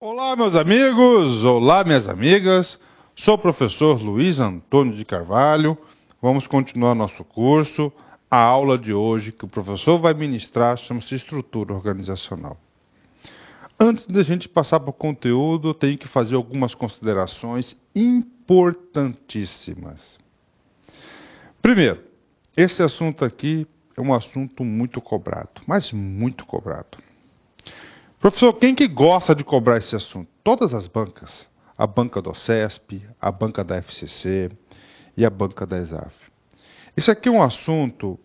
Olá, meus amigos! Olá, minhas amigas! Sou o professor Luiz Antônio de Carvalho. Vamos continuar nosso curso. A aula de hoje que o professor vai ministrar chama-se Estrutura Organizacional. Antes de a gente passar para o conteúdo, eu tenho que fazer algumas considerações importantíssimas. Primeiro, esse assunto aqui é um assunto muito cobrado, mas muito cobrado. Professor, quem que gosta de cobrar esse assunto? Todas as bancas. A banca do CESP, a banca da FCC e a banca da ESAF. Isso aqui é um assunto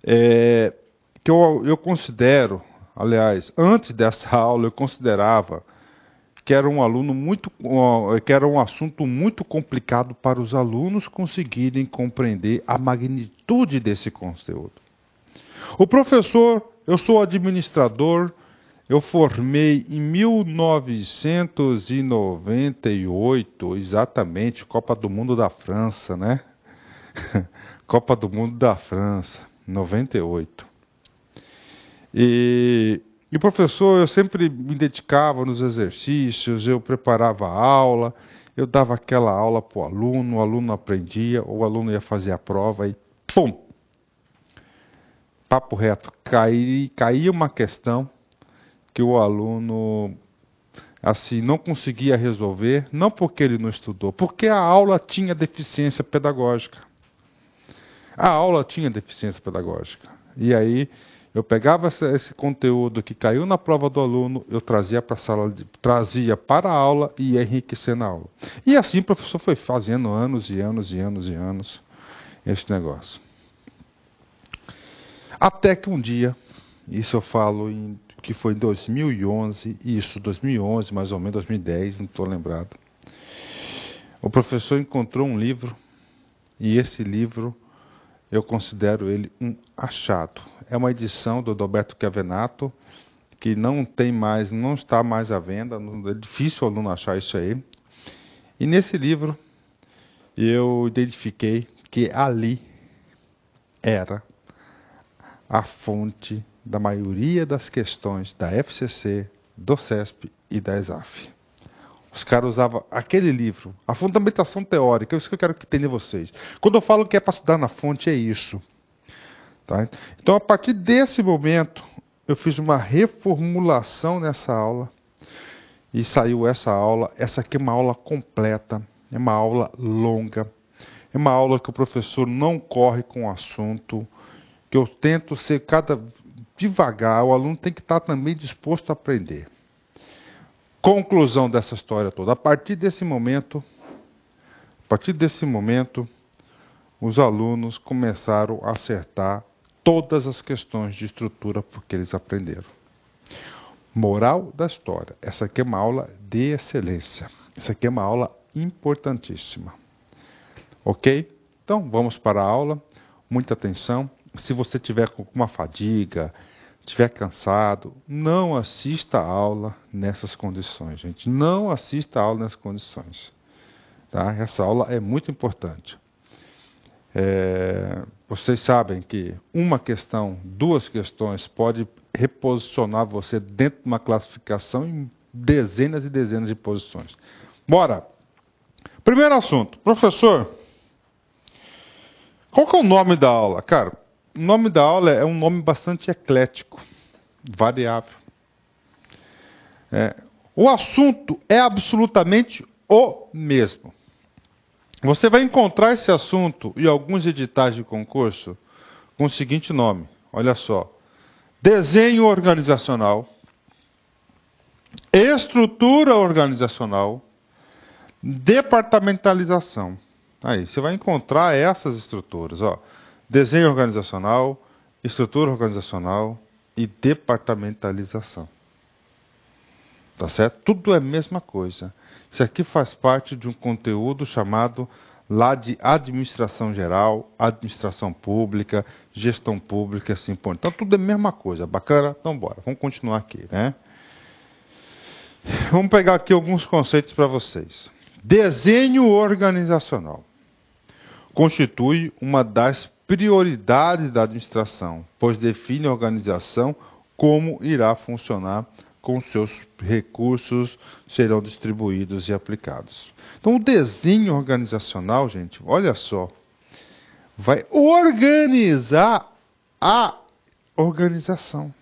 que eu considero, aliás, antes dessa aula eu considerava que era que era um assunto muito complicado para os alunos conseguirem compreender a magnitude desse conteúdo. O professor, eu sou administrador. Eu formei em 1998, exatamente, Copa do Mundo da França, né? Copa do Mundo da França, 98. E professor, eu sempre me dedicava nos exercícios, eu preparava a aula, eu dava aquela aula para o aluno aprendia, o aluno ia fazer a prova e pum! Papo reto, caía uma questão que o aluno assim não conseguia resolver, não porque ele não estudou, porque a aula tinha deficiência pedagógica. A aula tinha deficiência pedagógica. E aí eu pegava esse conteúdo que caiu na prova do aluno, eu trazia para a sala, trazia para a aula e ia enriquecendo a aula. E assim o professor foi fazendo anos e anos e anos e anos esse negócio. Até que um dia, isso eu falo que foi em 2011, isso, 2011, mais ou menos, 2010, não estou lembrado. O professor encontrou um livro, e esse livro, eu considero ele um achado. É uma edição do Adalberto Chiavenato, que não está mais à venda, é difícil o aluno achar isso aí. E nesse livro, eu identifiquei que ali era a fonte da maioria das questões da FCC, do CESP e da ESAF. Os caras usavam aquele livro, a fundamentação teórica, é isso que eu quero que tenha vocês. Quando eu falo que é para estudar na fonte, é isso. Tá? Então, a partir desse momento, eu fiz uma reformulação nessa aula, e saiu essa aula. Essa aqui é uma aula completa, é uma aula longa, é uma aula que o professor não corre com o assunto, que eu tento ser devagar, o aluno tem que estar também disposto a aprender. Conclusão dessa história toda. A partir desse momento, os alunos começaram a acertar todas as questões de estrutura porque eles aprenderam. Moral da história. Essa aqui é uma aula de excelência. Essa aqui é uma aula importantíssima. Ok? Então, vamos para a aula. Muita atenção. Se você tiver com uma fadiga, estiver cansado, não assista a aula nessas condições, gente. Não assista a aula nessas condições. Tá? Essa aula é muito importante. Vocês sabem que uma questão, duas questões, pode reposicionar você dentro de uma classificação em dezenas e dezenas de posições. Bora! Primeiro assunto. Professor, qual que é o nome da aula? Cara, o nome da aula é um nome bastante eclético, variável. O assunto é absolutamente o mesmo. Você vai encontrar esse assunto em alguns editais de concurso com o seguinte nome, olha só. Desenho organizacional, estrutura organizacional, departamentalização. Aí, você vai encontrar essas estruturas, ó. Desenho organizacional, estrutura organizacional e departamentalização. Tá certo? Tudo é a mesma coisa. Isso aqui faz parte de um conteúdo chamado lá de administração geral, administração pública, gestão pública, assim por. Então tudo é a mesma coisa. Bacana? Então bora. Vamos continuar aqui, né? Vamos pegar aqui alguns conceitos para vocês. Desenho organizacional constitui uma das prioridades da administração, pois define a organização como irá funcionar com seus recursos serão distribuídos e aplicados. Então, o desenho organizacional, gente, olha só, vai organizar a organização.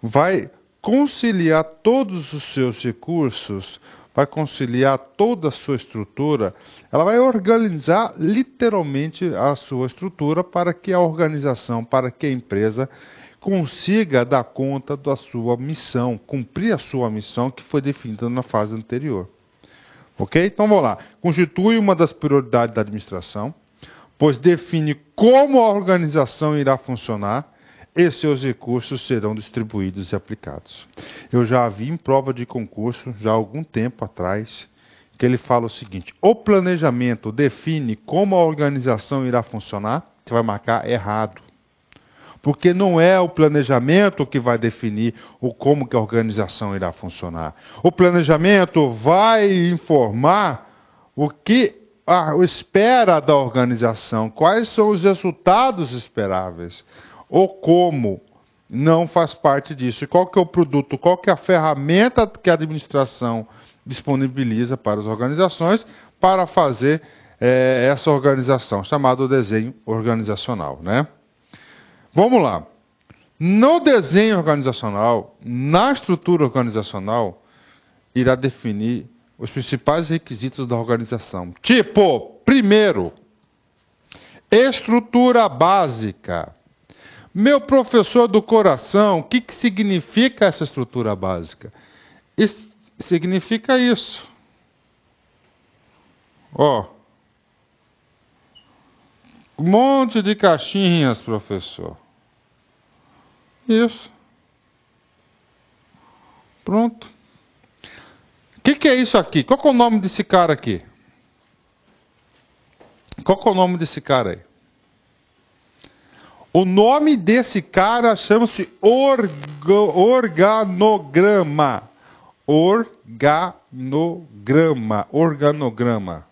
Vai conciliar todos os seus recursos, vai conciliar toda a sua estrutura, ela vai organizar literalmente a sua estrutura para que a organização, para que a empresa consiga dar conta da sua missão, cumprir a sua missão que foi definida na fase anterior. Ok? Então vamos lá. Constitui uma das prioridades da administração, pois define como a organização irá funcionar e seus recursos serão distribuídos e aplicados. Eu já vi em prova de concurso, já há algum tempo atrás, que ele fala o seguinte: o planejamento define como a organização irá funcionar. Você vai marcar errado. Porque não é o planejamento que vai definir como que a organização irá funcionar. O planejamento vai informar o que espera da organização, quais são os resultados esperáveis. O como não faz parte disso. E qual que é o produto, qual que é a ferramenta que a administração disponibiliza para as organizações para fazer essa organização, chamado desenho organizacional, né? Vamos lá. No desenho organizacional, na estrutura organizacional, irá definir os principais requisitos da organização. Tipo, primeiro, estrutura básica. Meu professor do coração, o que significa essa estrutura básica? Significa isso. Ó. Um monte de caixinhas, professor. Isso. Pronto. O que é isso aqui? Qual que é o nome desse cara aqui? Qual que é o nome desse cara aí? O nome desse cara chama-se organograma. Organograma.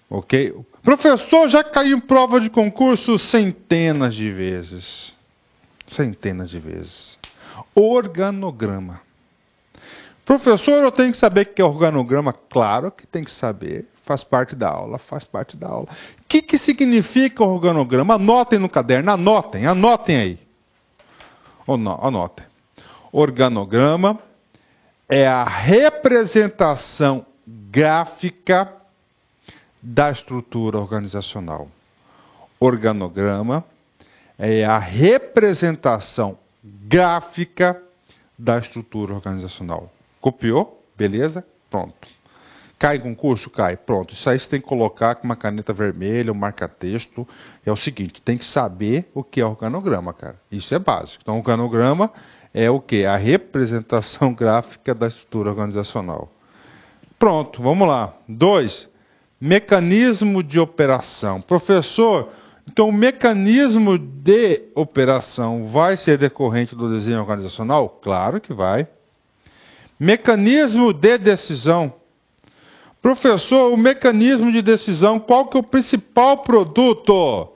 Ok? Professor, já caiu em prova de concurso centenas de vezes. Centenas de vezes. Organograma. Professor, eu tenho que saber o que é organograma? Claro que tem que saber. Faz parte da aula, faz parte da aula. O que significa organograma? Anotem no caderno, anotem aí. Anotem. Organograma é a representação gráfica da estrutura organizacional. Organograma é a representação gráfica da estrutura organizacional. Copiou? Beleza? Pronto. Cai em concurso? Cai. Pronto. Isso aí você tem que colocar com uma caneta vermelha, um marca-texto. É o seguinte, tem que saber o que é organograma, cara. Isso é básico. Então, organograma é o quê? A representação gráfica da estrutura organizacional. Pronto, vamos lá. 2. Mecanismo de operação. Professor, então o mecanismo de operação vai ser decorrente do desenho organizacional? Claro que vai. Mecanismo de decisão. Professor, o mecanismo de decisão, qual que é o principal produto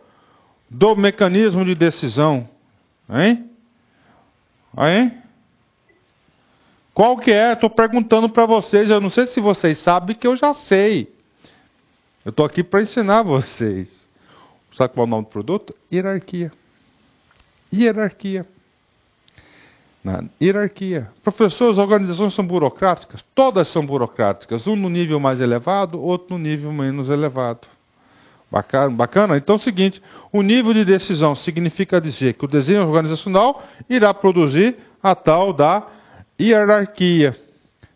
do mecanismo de decisão? Hein? Hein? Qual que é? Estou perguntando para vocês, eu não sei se vocês sabem que eu já sei. Eu estou aqui para ensinar vocês. Sabe qual é o nome do produto? Hierarquia. Hierarquia. Hierarquia. Professor, as organizações são burocráticas? Todas são burocráticas. Um no nível mais elevado, outro no nível menos elevado. Bacana? Então é o seguinte, o nível de decisão significa dizer que o desenho organizacional irá produzir a tal da hierarquia.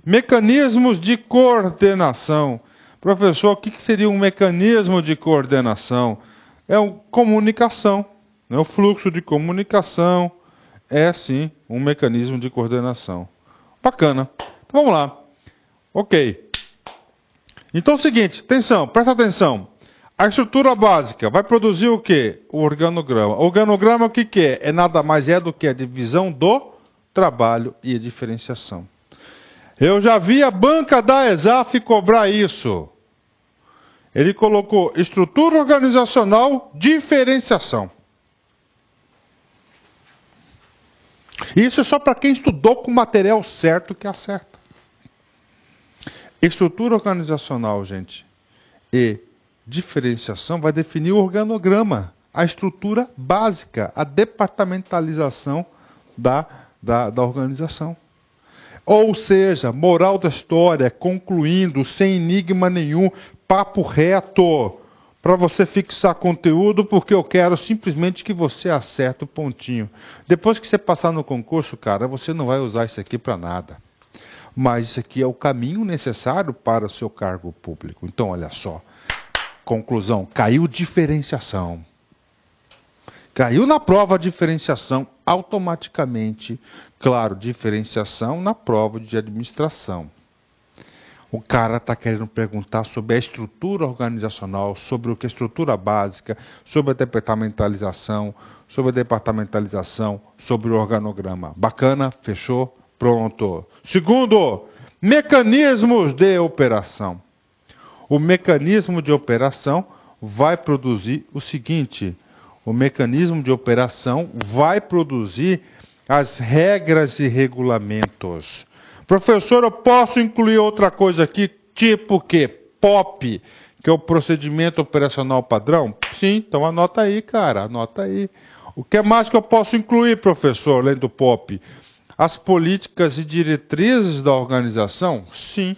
Mecanismos de coordenação. Professor, o que seria um mecanismo de coordenação? É uma comunicação. Né? O fluxo de comunicação é, sim, um mecanismo de coordenação. Bacana. Então, vamos lá. Ok. Então é o seguinte, atenção, presta atenção. A estrutura básica vai produzir o quê? O organograma. O organograma o que é? É nada mais do que a divisão do trabalho e a diferenciação. Eu já vi a banca da ESAF cobrar isso. Ele colocou estrutura organizacional, diferenciação. Isso é só para quem estudou com o material certo que acerta. Estrutura organizacional, gente, e diferenciação vai definir o organograma, a estrutura básica, a departamentalização da organização. Ou seja, moral da história, concluindo, sem enigma nenhum, papo reto, para você fixar conteúdo, porque eu quero simplesmente que você acerte o pontinho. Depois que você passar no concurso, cara, você não vai usar isso aqui para nada. Mas isso aqui é o caminho necessário para o seu cargo público. Então, olha só. Conclusão, caiu diferenciação. Caiu na prova diferenciação automaticamente. Claro, diferenciação na prova de administração. O cara está querendo perguntar sobre a estrutura organizacional, sobre o que é estrutura básica, sobre a departamentalização, sobre o organograma. Bacana? Fechou? Pronto. Segundo, mecanismos de operação. O mecanismo de operação vai produzir o seguinte: o mecanismo de operação vai produzir as regras e regulamentos. Professor, eu posso incluir outra coisa aqui, tipo o quê? POP, que é o procedimento operacional padrão? Sim, então anota aí, cara, anota aí. O que mais que eu posso incluir, professor, além do POP? As políticas e diretrizes da organização? Sim.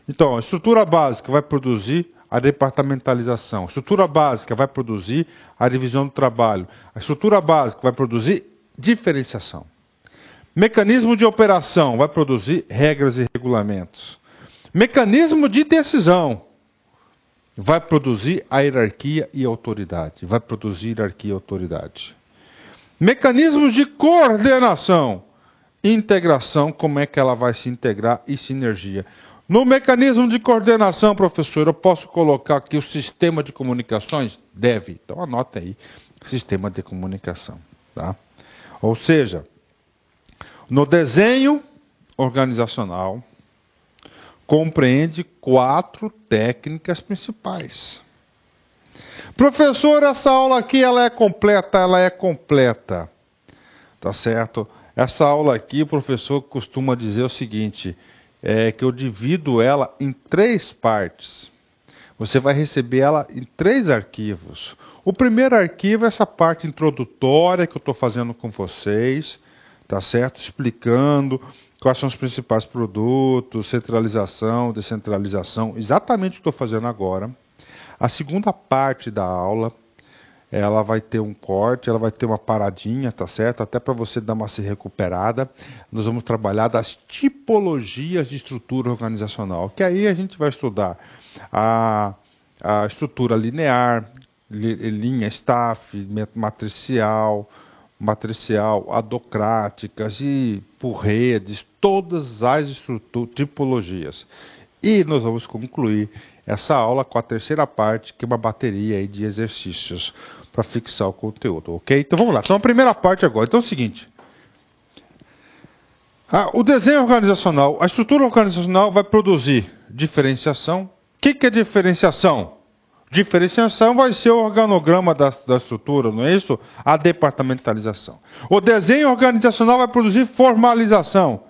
Então, a estrutura básica vai produzir a departamentalização. A estrutura básica vai produzir a divisão do trabalho. A estrutura básica vai produzir diferenciação. Mecanismo de operação vai produzir regras e regulamentos. Mecanismo de decisão vai produzir a hierarquia e autoridade. Vai produzir hierarquia e autoridade. Mecanismos de coordenação. Integração, como é que ela vai se integrar e sinergia. No mecanismo de coordenação, professor, eu posso colocar aqui o sistema de comunicações? Deve. Então anota aí, sistema de comunicação. Tá? Ou seja, no desenho organizacional, compreende 4 técnicas principais. Professor, essa aula aqui ela é completa? Ela é completa. Tá certo? Essa aula aqui, o professor costuma dizer o seguinte, que eu divido ela em 3 partes. Você vai receber ela em 3 arquivos. O primeiro arquivo é essa parte introdutória que eu estou fazendo com vocês, tá certo? Explicando quais são os principais produtos, centralização, descentralização, exatamente o que estou fazendo agora. A segunda parte da aula, ela vai ter um corte, ela vai ter uma paradinha, tá certo? Até para você dar uma se recuperada. Nós vamos trabalhar das tipologias de estrutura organizacional, que aí a gente vai estudar a estrutura linear, linha staff, matricial, adocráticas e por redes, todas as tipologias. E nós vamos concluir essa aula com a terceira parte, que é uma bateria aí de exercícios para fixar o conteúdo, ok? Então vamos lá. Então a primeira parte agora. Então é o seguinte. O desenho organizacional, a estrutura organizacional vai produzir diferenciação. O que é diferenciação? Diferenciação vai ser o organograma da estrutura, não é isso? A departamentalização. O desenho organizacional vai produzir formalização.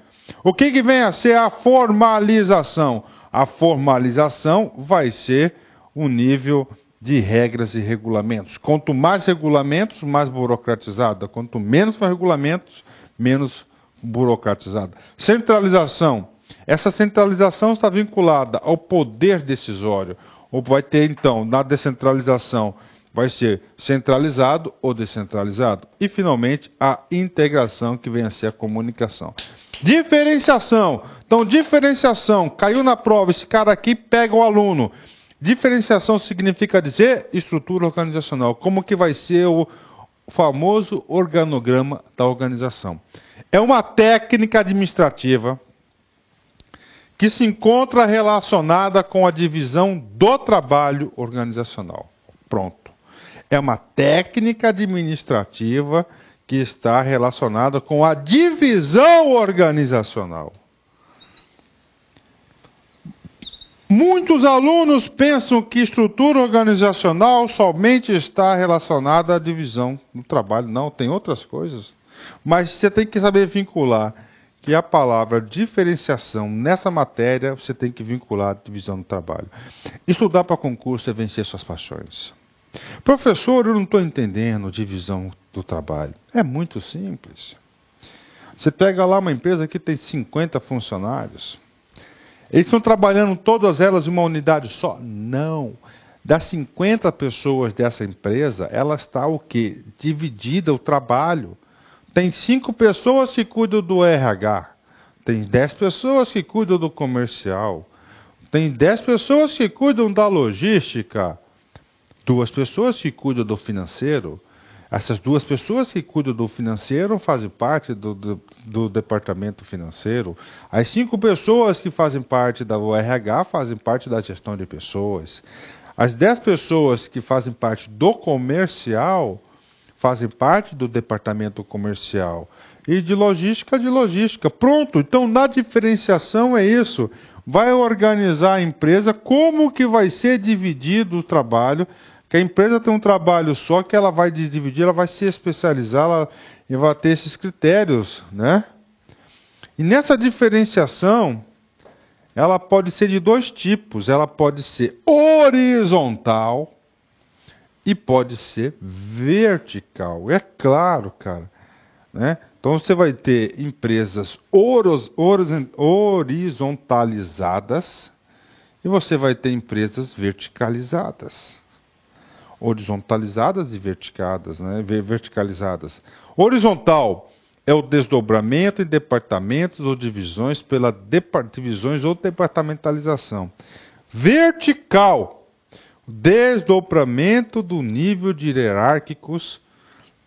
O que vem a ser a formalização? A formalização vai ser o nível de regras e regulamentos. Quanto mais regulamentos, mais burocratizada. Quanto menos regulamentos, menos burocratizada. Centralização. Essa centralização está vinculada ao poder decisório. Ou vai ter, então, na descentralização, vai ser centralizado ou descentralizado. E, finalmente, a integração, que vem a ser a comunicação. Diferenciação. Então, diferenciação. Caiu na prova, esse cara aqui pega o aluno. Diferenciação significa dizer estrutura organizacional. Como que vai ser o famoso organograma da organização. É uma técnica administrativa que se encontra relacionada com a divisão do trabalho organizacional. Pronto. É uma técnica administrativa que está relacionada com a divisão organizacional. Muitos alunos pensam que estrutura organizacional somente está relacionada à divisão do trabalho. Não, tem outras coisas. Mas você tem que saber vincular que a palavra diferenciação nessa matéria, você tem que vincular a divisão do trabalho. Estudar para concurso é vencer suas paixões. Professor, eu não estou entendendo divisão do trabalho. É muito simples. Você pega lá uma empresa que tem 50 funcionários. Eles estão trabalhando todas elas em uma unidade só? Não. Das 50 pessoas dessa empresa, ela está o quê? Dividida o trabalho. Tem 5 pessoas que cuidam do RH. Tem 10 pessoas que cuidam do comercial. Tem 10 pessoas que cuidam da logística. 2 pessoas que cuidam do financeiro. Essas 2 pessoas que cuidam do financeiro fazem parte do departamento financeiro. As 5 pessoas que fazem parte do RH fazem parte da gestão de pessoas. As 10 pessoas que fazem parte do comercial fazem parte do departamento comercial. E de logística, de logística. Pronto, então na diferenciação é isso. Vai organizar a empresa, como que vai ser dividido o trabalho. Que a empresa tem um trabalho só, que ela vai dividir, ela vai se especializar e vai ter esses critérios, né? E nessa diferenciação, ela pode ser de 2 tipos. Ela pode ser horizontal e pode ser vertical. É claro, cara, né? Então você vai ter empresas horizontalizadas e você vai ter empresas verticalizadas. Horizontalizadas e verticalizadas. Horizontal é o desdobramento em departamentos ou divisões pela divisões ou departamentalização. Vertical, desdobramento do nível de hierárquicos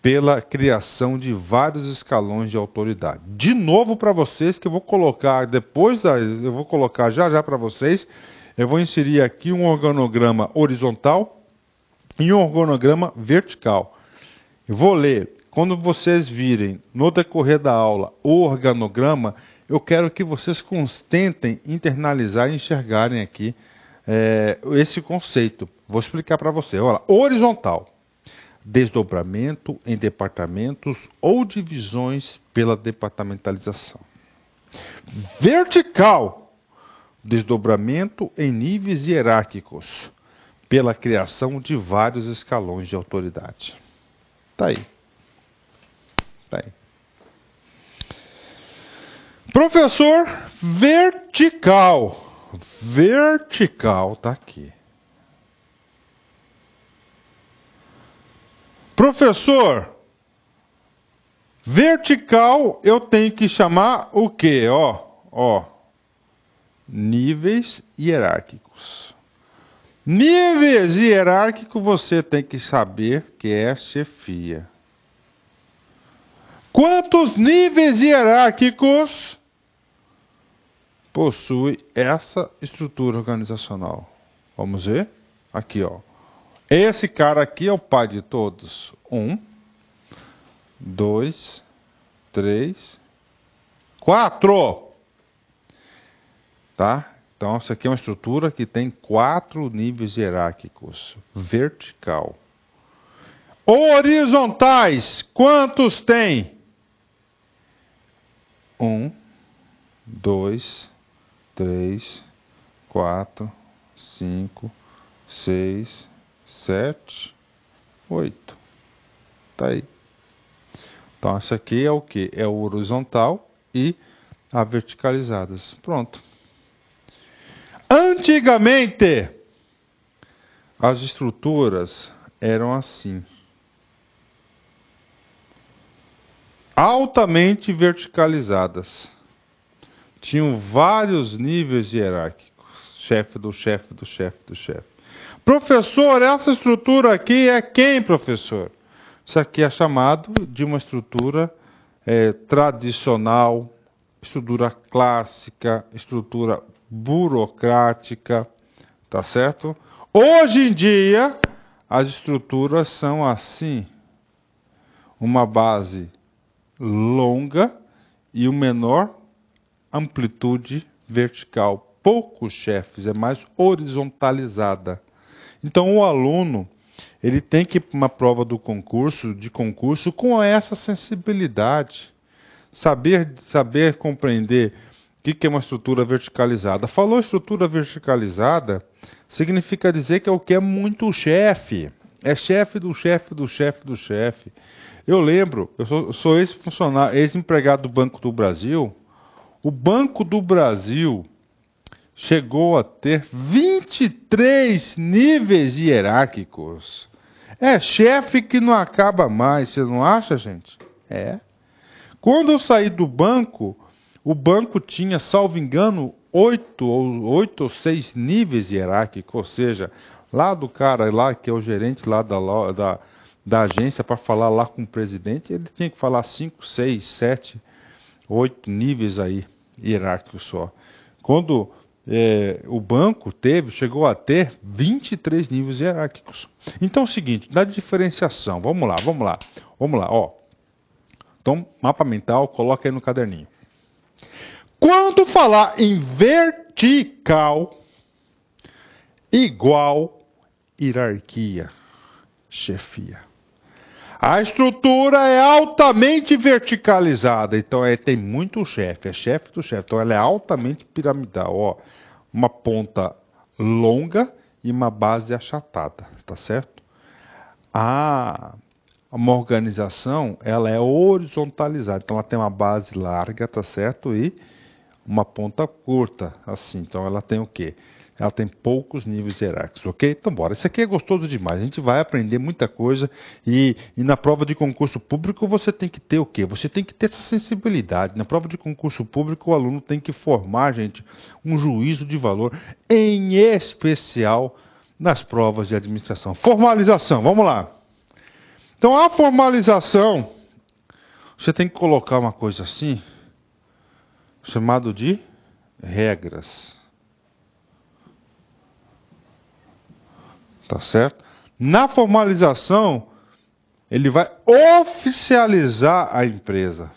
pela criação de vários escalões de autoridade. De novo para vocês, que eu vou colocar eu vou colocar já para vocês, eu vou inserir aqui um organograma horizontal e um organograma vertical. Eu vou ler. Quando vocês virem no decorrer da aula o organograma, eu quero que vocês tentem internalizar e enxergarem aqui esse conceito. Vou explicar para você. Olha, horizontal, desdobramento em departamentos ou divisões pela departamentalização. Vertical, desdobramento em níveis hierárquicos pela criação de vários escalões de autoridade. Tá aí. Tá aí. Professor, vertical. Vertical tá aqui. Professor, vertical eu tenho que chamar o quê? Ó, níveis hierárquicos. Níveis hierárquicos você tem que saber que é chefia. Quantos níveis hierárquicos possui essa estrutura organizacional? Vamos ver? Aqui, ó. Esse cara aqui é o pai de todos. 1, 2, 3, 4. Tá? Então, essa aqui é uma estrutura que tem 4 níveis hierárquicos. Vertical. Horizontais, quantos tem? 1, 2, 3, 4, 5, 6, 7, 8. Tá aí. Então, essa aqui é o que? É o horizontal e a verticalizadas. Pronto. Antigamente, as estruturas eram assim. Altamente verticalizadas. Tinham vários níveis hierárquicos. Chefe do chefe do chefe do chefe. Professor, essa estrutura aqui é quem, professor? Isso aqui é chamado de uma estrutura tradicional, estrutura clássica, estrutura burocrática, tá certo? Hoje em dia, as estruturas são assim. Uma base longa e uma menor amplitude vertical. Poucos chefes, é mais horizontalizada. Então, o aluno, ele tem que ir para uma prova de concurso com essa sensibilidade. Saber compreender o que é uma estrutura verticalizada. Falou estrutura verticalizada, significa dizer que é o que é muito chefe. É chefe do chefe do chefe do chefe. Eu lembro, eu sou ex-funcionário, ex-empregado do Banco do Brasil. O Banco do Brasil chegou a ter 23 níveis hierárquicos. É chefe que não acaba mais, você não acha, gente? É. Quando eu saí do banco, o banco tinha, salvo engano, 8 ou 6 níveis hierárquicos, ou seja, lá do cara lá, que é o gerente lá da agência, para falar lá com o presidente, ele tinha que falar 5, 6, 7, 8 níveis aí hierárquicos só. Quando o banco chegou a ter 23 níveis hierárquicos. Então é o seguinte, da diferenciação, vamos lá, ó. Então, mapa mental, coloca aí no caderninho. Quando falar em vertical, igual hierarquia, chefia. A estrutura é altamente verticalizada, então tem muito chefe, é chefe do chefe, então ela é altamente piramidal, ó. Uma ponta longa e uma base achatada, tá certo? Uma organização, ela é horizontalizada, então ela tem uma base larga, tá certo? E uma ponta curta, assim. Então ela tem o quê? Ela tem poucos níveis hierárquicos, ok? Então bora, isso aqui é gostoso demais, a gente vai aprender muita coisa e na prova de concurso público você tem que ter o quê? Você tem que ter essa sensibilidade. Na prova de concurso público o aluno tem que formar, gente, um juízo de valor, em especial nas provas de administração. Formalização, vamos lá. Então, a formalização, você tem que colocar uma coisa assim, chamado de regras. Tá certo? Na formalização, ele vai oficializar a empresa.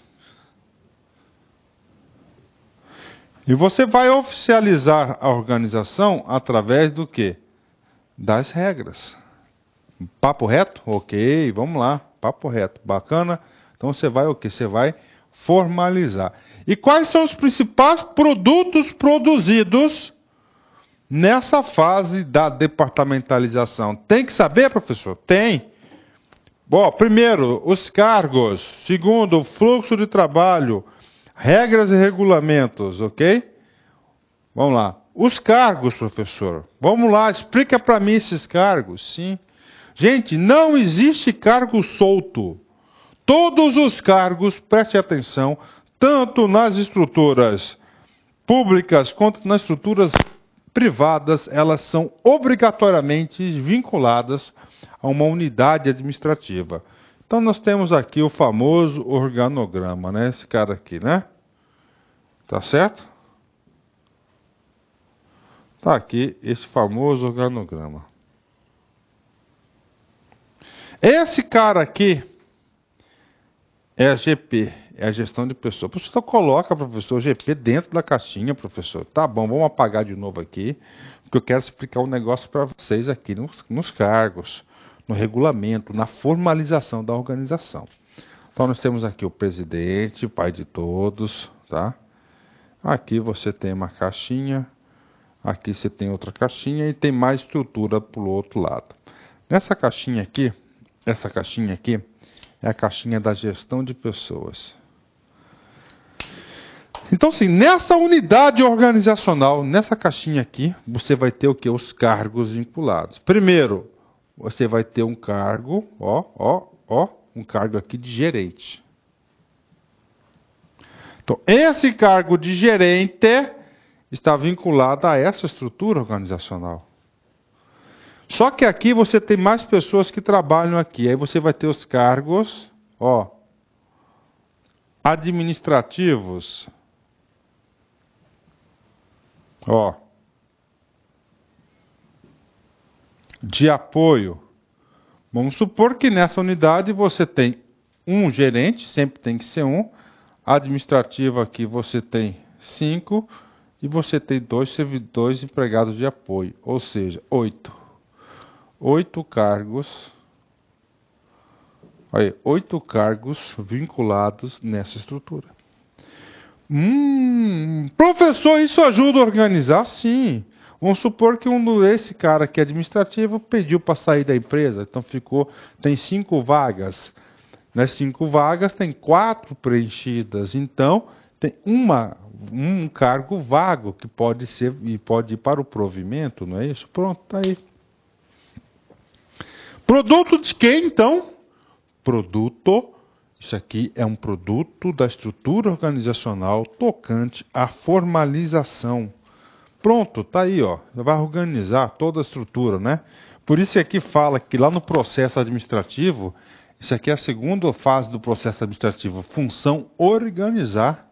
E você vai oficializar a organização através do quê? Das regras. Papo reto? Ok, vamos lá. Papo reto, bacana. Então você vai o quê? Você vai formalizar. E quais são os principais produtos produzidos nessa fase da departamentalização? Tem que saber, professor? Tem. Bom, primeiro, os cargos. Segundo, o fluxo de trabalho. Regras e regulamentos, ok? Vamos lá. Os cargos, professor. Vamos lá, explica para mim esses cargos. Sim. Gente, não existe cargo solto. Todos os cargos, preste atenção, tanto nas estruturas públicas quanto nas estruturas privadas, elas são obrigatoriamente vinculadas a uma unidade administrativa. Então nós temos aqui o famoso organograma, né? Esse cara aqui, né? Tá certo? Tá aqui esse famoso organograma. Esse cara aqui é a GP, é a gestão de pessoas. O professor coloca, professor, GP dentro da caixinha, professor. Tá bom, vamos apagar de novo aqui, porque eu quero explicar um negócio para vocês aqui nos cargos, no regulamento, na formalização da organização. Então nós temos aqui o presidente, o pai de todos, tá? Aqui você tem uma caixinha, aqui você tem outra caixinha e tem mais estrutura para o outro lado. Nessa caixinha aqui, essa caixinha aqui é a caixinha da gestão de pessoas. Então, assim, nessa unidade organizacional, nessa caixinha aqui, você vai ter o que? Os cargos vinculados. Primeiro, você vai ter um cargo, um cargo aqui de gerente. Então, esse cargo de gerente está vinculado a essa estrutura organizacional. Só que aqui você tem mais pessoas que trabalham aqui. Aí você vai ter os cargos, administrativos. De apoio. Vamos supor que nessa unidade você tem um gerente, sempre tem que ser um. Administrativo aqui você tem 5 e você tem 2 empregados de apoio, ou seja, 8. 8 cargos. Aí, 8 cargos vinculados nessa estrutura. Professor, isso ajuda a organizar? Sim. Vamos supor que esse cara que é administrativo pediu para sair da empresa, então tem 5 vagas. Nas 5 vagas tem 4 preenchidas, então tem um cargo vago que pode ir para o provimento, não é isso? Pronto, tá aí. Produto de quem, então? Isso aqui é um produto da estrutura organizacional tocante à formalização. Pronto, tá aí, ó. Vai organizar toda a estrutura, né? Por isso aqui fala que lá no processo administrativo, isso aqui é a segunda fase do processo administrativo, função organizar.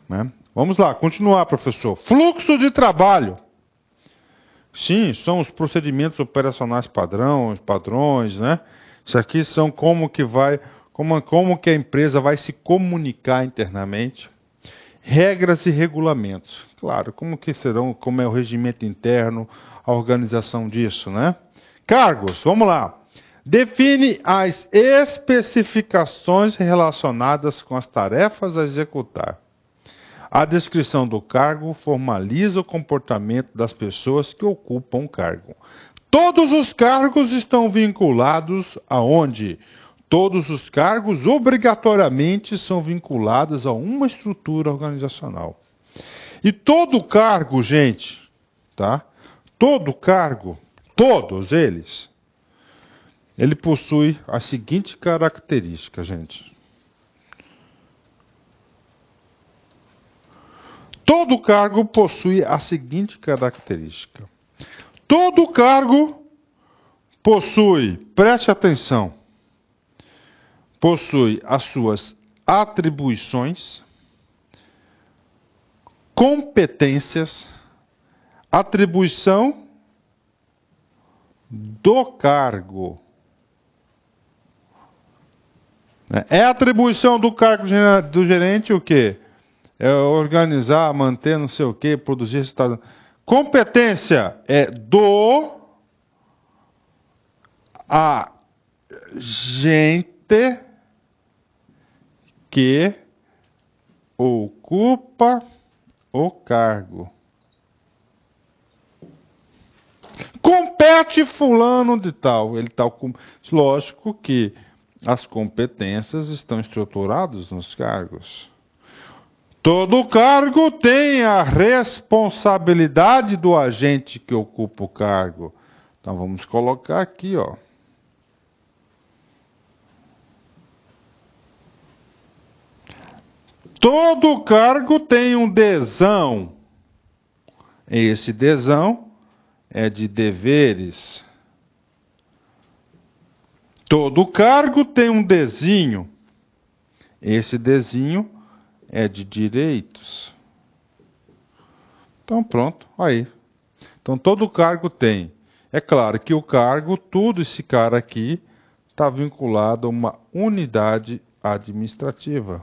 Né? Vamos lá, continuar, professor. Fluxo de trabalho. Sim, são os procedimentos operacionais padrões, né? Isso aqui são como que a empresa vai se comunicar internamente. Regras e regulamentos. Claro, como é o regimento interno, a organização disso, né? Cargos, vamos lá. Define as especificações relacionadas com as tarefas a executar. A descrição do cargo formaliza o comportamento das pessoas que ocupam o cargo. Todos os cargos estão vinculados aonde? Todos os cargos obrigatoriamente são vinculados a uma estrutura organizacional. E todo cargo, gente, tá? Todo cargo, todos eles, ele possui a seguinte característica, gente. Todo cargo possui a seguinte característica. Todo cargo possui, preste atenção, possui as suas atribuições, competências, atribuição do cargo. É a atribuição do cargo do gerente o quê? É organizar, manter, não sei o quê, produzir resultado. Competência é do agente que ocupa o cargo. Compete fulano de tal. Lógico que as competências estão estruturadas nos cargos. Todo cargo tem a responsabilidade do agente que ocupa o cargo. Então vamos colocar aqui, ó. Todo cargo tem um desão. Esse desão é de deveres. Todo cargo tem um desinho. Esse desinho é de direitos. Então pronto, aí. Então todo cargo tem. É claro que o cargo, tudo esse cara aqui, está vinculado a uma unidade administrativa.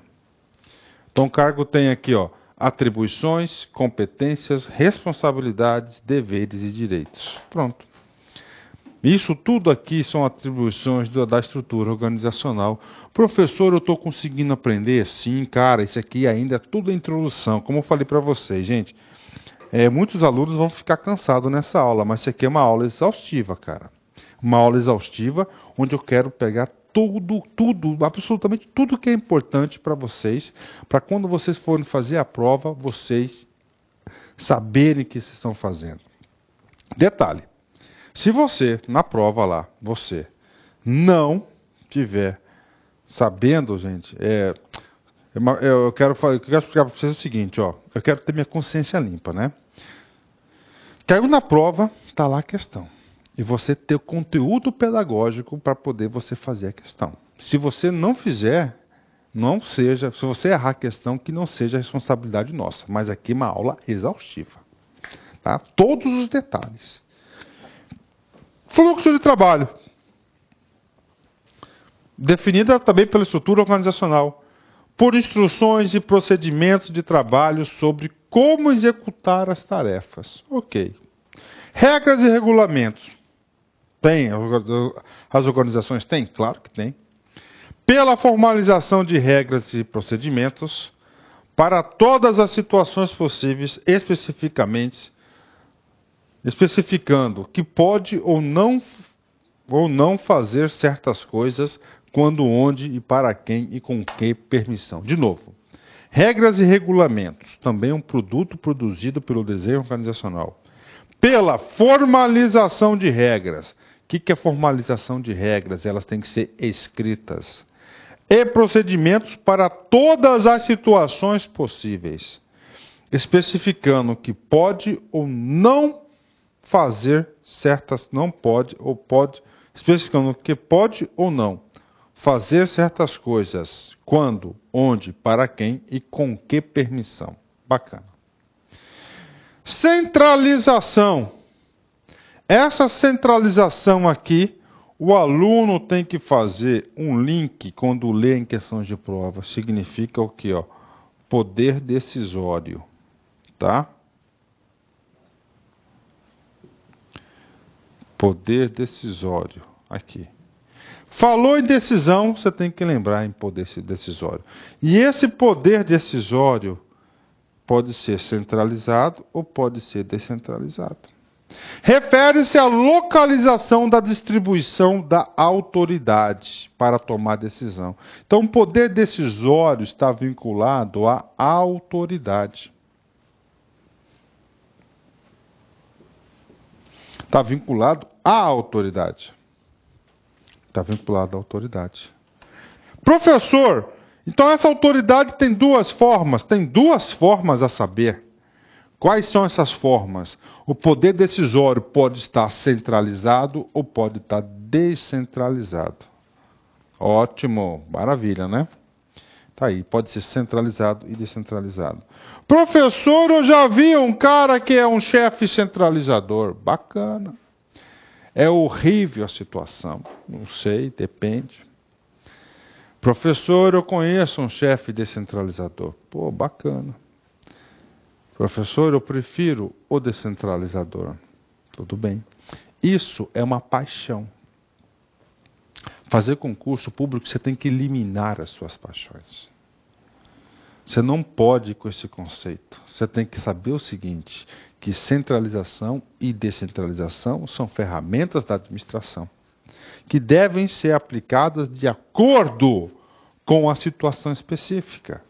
Então o cargo tem aqui, ó, atribuições, competências, responsabilidades, deveres e direitos. Pronto. Isso tudo aqui são atribuições da estrutura organizacional. Professor, eu estou conseguindo aprender? Sim, cara, isso aqui ainda é tudo a introdução. Como eu falei para vocês, gente, muitos alunos vão ficar cansados nessa aula, mas isso aqui é uma aula exaustiva, cara. Uma aula exaustiva onde eu quero pegar tudo, absolutamente tudo que é importante para vocês, para quando vocês forem fazer a prova, vocês saberem o que vocês estão fazendo. Detalhe. Se você, na prova lá, você não tiver sabendo, gente, eu quero explicar para vocês o seguinte, ó, eu quero ter minha consciência limpa, né? Caiu na prova, está lá a questão. E você ter o conteúdo pedagógico para poder você fazer a questão. Se você não fizer, se você errar a questão, que não seja responsabilidade nossa. Mas aqui é uma aula exaustiva. Tá? Todos os detalhes. Fluxo de trabalho. Definida também pela estrutura organizacional. Por instruções e procedimentos de trabalho sobre como executar as tarefas. Ok. Regras e regulamentos. Tem. As organizações têm? Claro que tem. Pela formalização de regras e procedimentos para todas as situações possíveis, especificando que pode ou não fazer certas coisas, quando, onde e para quem e com que permissão. De novo, regras e regulamentos, também um produto produzido pelo desenho organizacional. Pela formalização de regras. O que é formalização de regras? Elas têm que ser escritas. E procedimentos para todas as situações possíveis, especificando que pode ou não fazer certas, não pode ou pode, especificando que pode ou não fazer certas coisas, quando, onde, para quem e com que permissão. Bacana. Centralização. Essa centralização aqui, o aluno tem que fazer um link quando lê em questões de prova. Significa o quê? Ó? Poder decisório. Tá? Poder decisório. Aqui. Falou em decisão, você tem que lembrar em poder decisório. E esse poder decisório pode ser centralizado ou pode ser descentralizado. Refere-se à localização da distribuição da autoridade para tomar decisão. Então, o poder decisório está vinculado à autoridade. Está vinculado à autoridade. Está vinculado à autoridade. Professor, então essa autoridade tem duas formas. Tem duas formas a saber. Quais são essas formas? O poder decisório pode estar centralizado ou pode estar descentralizado. Ótimo, maravilha, né? Tá aí, pode ser centralizado e descentralizado. Professor, eu já vi um cara que é um chefe centralizador. Bacana. É horrível a situação. Não sei, depende. Professor, eu conheço um chefe descentralizador. Pô, bacana. Professor, eu prefiro o descentralizador. Tudo bem. Isso é uma paixão. Fazer concurso público, você tem que eliminar as suas paixões. Você não pode ir com esse conceito. Você tem que saber o seguinte, que centralização e descentralização são ferramentas da administração, que devem ser aplicadas de acordo com a situação específica.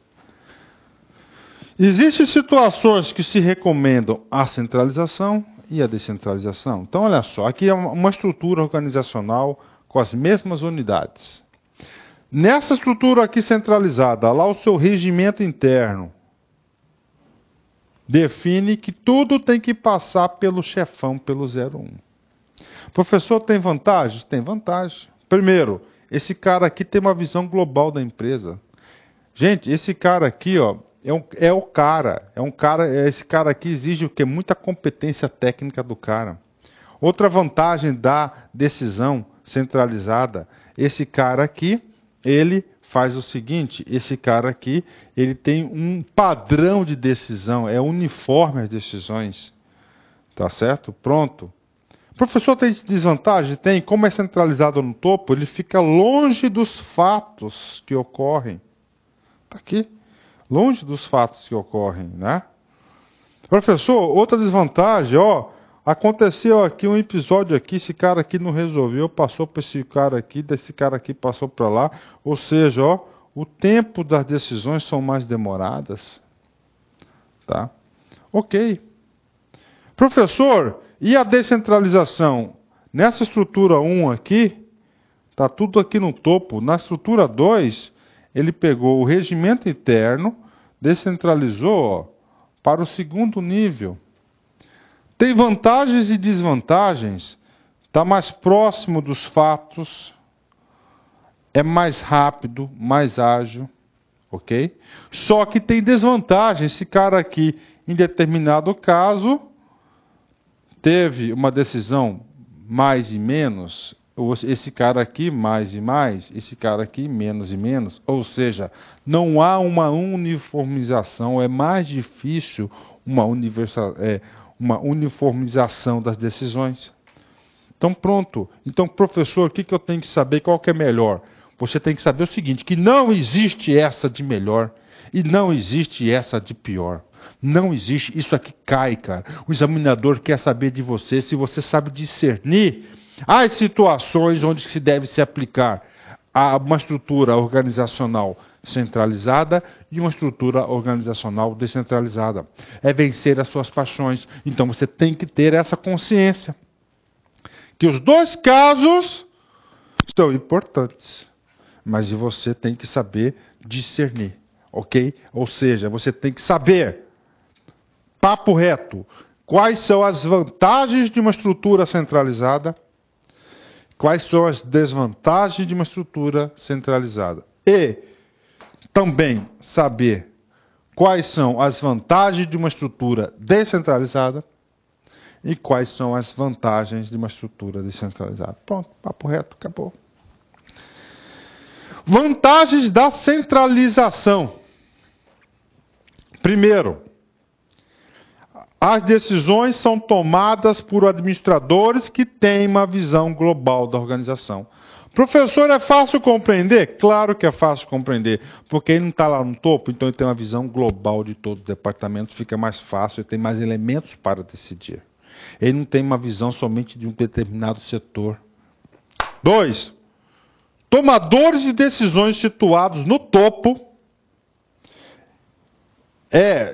Existem situações que se recomendam a centralização e a descentralização. Então, olha só, aqui é uma estrutura organizacional com as mesmas unidades. Nessa estrutura aqui centralizada, lá o seu regimento interno define que tudo tem que passar pelo chefão, pelo 01. Professor, tem vantagem? Tem vantagem. Primeiro, esse cara aqui tem uma visão global da empresa. Gente, esse cara aqui, ó, esse cara aqui exige o quê? Muita competência técnica do cara. Outra vantagem da decisão centralizada, esse cara aqui, ele faz o seguinte, esse cara aqui, ele tem um padrão de decisão, é uniforme as decisões. Tá certo? Pronto. Professor, tem desvantagem? Tem. Como é centralizado no topo, ele fica longe dos fatos que ocorrem. Está aqui. Longe dos fatos que ocorrem, né? Professor, outra desvantagem, ó, aconteceu aqui um episódio aqui, esse cara aqui não resolveu, passou para esse cara aqui, desse cara aqui passou para lá, ou seja, ó, o tempo das decisões são mais demoradas, tá? Ok. Professor, e a descentralização? Nessa estrutura 1 aqui, tá tudo aqui no topo. Na estrutura 2, ele pegou o regimento interno, descentralizou, ó, para o segundo nível. Tem vantagens e desvantagens. Está mais próximo dos fatos. É mais rápido, mais ágil. Ok? Só que tem desvantagem. Esse cara aqui, em determinado caso, teve uma decisão mais e menos. Esse cara aqui mais e mais, esse cara aqui menos e menos. Ou seja, não há uma uniformização, é mais difícil uma uniformização das decisões. Então pronto. Então, professor, o que eu tenho que saber? Qual que é melhor? Você tem que saber o seguinte, que não existe essa de melhor e não existe essa de pior. Não existe. Isso aqui cai, cara. O examinador quer saber de você se você sabe discernir as situações onde se deve se aplicar a uma estrutura organizacional centralizada e uma estrutura organizacional descentralizada. É vencer as suas paixões. Então você tem que ter essa consciência. Que os dois casos são importantes. Mas você tem que saber discernir. Ok? Ou seja, você tem que saber, papo reto, quais são as vantagens de uma estrutura centralizada, quais são as desvantagens de uma estrutura centralizada. E também saber quais são as vantagens de uma estrutura descentralizada e quais são as vantagens de uma estrutura descentralizada. Pronto, papo reto, acabou. Vantagens da centralização. Primeiro, as decisões são tomadas por administradores que têm uma visão global da organização. Professor, é fácil compreender? Claro que é fácil compreender, porque ele não está lá no topo, então ele tem uma visão global de todos os departamentos, fica mais fácil, ele tem mais elementos para decidir. Ele não tem uma visão somente de um determinado setor. 2. Tomadores de decisões situados no topo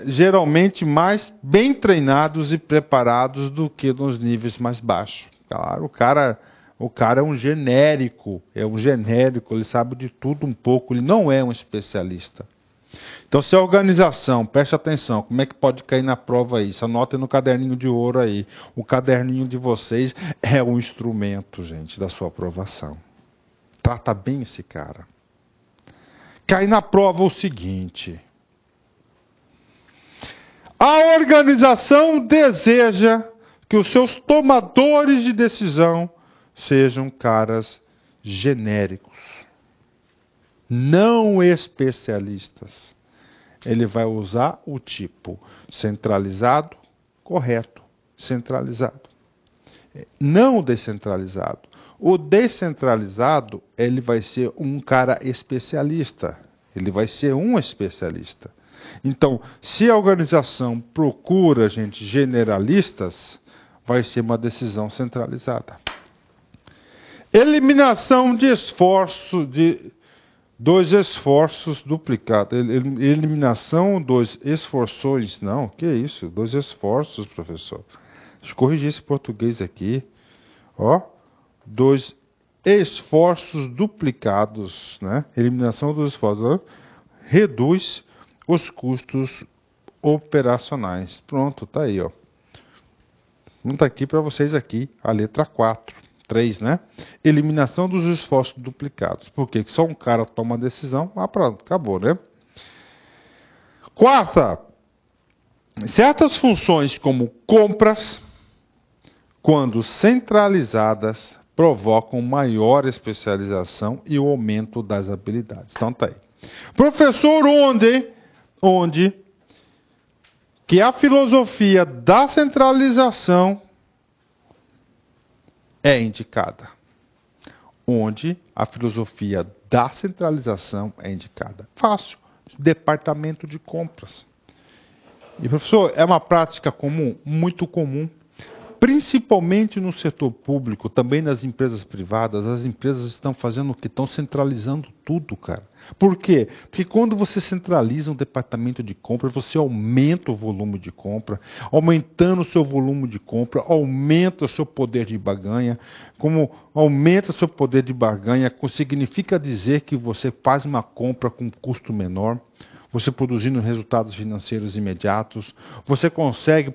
geralmente mais bem treinados e preparados do que nos níveis mais baixos. Claro, o cara é um genérico, ele sabe de tudo um pouco, ele não é um especialista. Então, se a organização, preste atenção, como é que pode cair na prova isso? Anotem no caderninho de ouro aí. O caderninho de vocês é um instrumento, gente, da sua aprovação. Trata bem esse cara. Cai na prova o seguinte: a organização deseja que os seus tomadores de decisão sejam caras genéricos, não especialistas. Ele vai usar o tipo centralizado, correto, centralizado. Não descentralizado. O descentralizado, ele vai ser um cara especialista. Ele vai ser um especialista. Então, se a organização procura gente generalistas, vai ser uma decisão centralizada. Eliminação de esforço, dos esforços duplicados. Eliminação dos esforções. Não, que isso? Dos esforços, professor. Deixa eu corrigir esse português aqui. Ó, dos esforços duplicados, né? Eliminação dos esforços. Reduz os custos operacionais. Pronto, tá aí, ó. Não está aqui para vocês aqui, a letra 3, né? Eliminação dos esforços duplicados. Por quê? Porque só um cara toma a decisão, pronto, acabou, né? 4. Certas funções como compras, quando centralizadas, provocam maior especialização e o aumento das habilidades. Então tá aí. Professor, onde que a filosofia da centralização é indicada. Onde a filosofia da centralização é indicada. Fácil. Departamento de compras. E, professor, é uma prática comum? Muito comum. Principalmente no setor público, também nas empresas privadas, as empresas estão fazendo o que? Estão centralizando tudo, cara. Por quê? Porque quando você centraliza um departamento de compra, você aumenta o volume de compra. Aumentando o seu volume de compra, aumenta o seu poder de barganha. Como aumenta o seu poder de barganha, significa dizer que você faz uma compra com custo menor. Você produzindo resultados financeiros imediatos, você consegue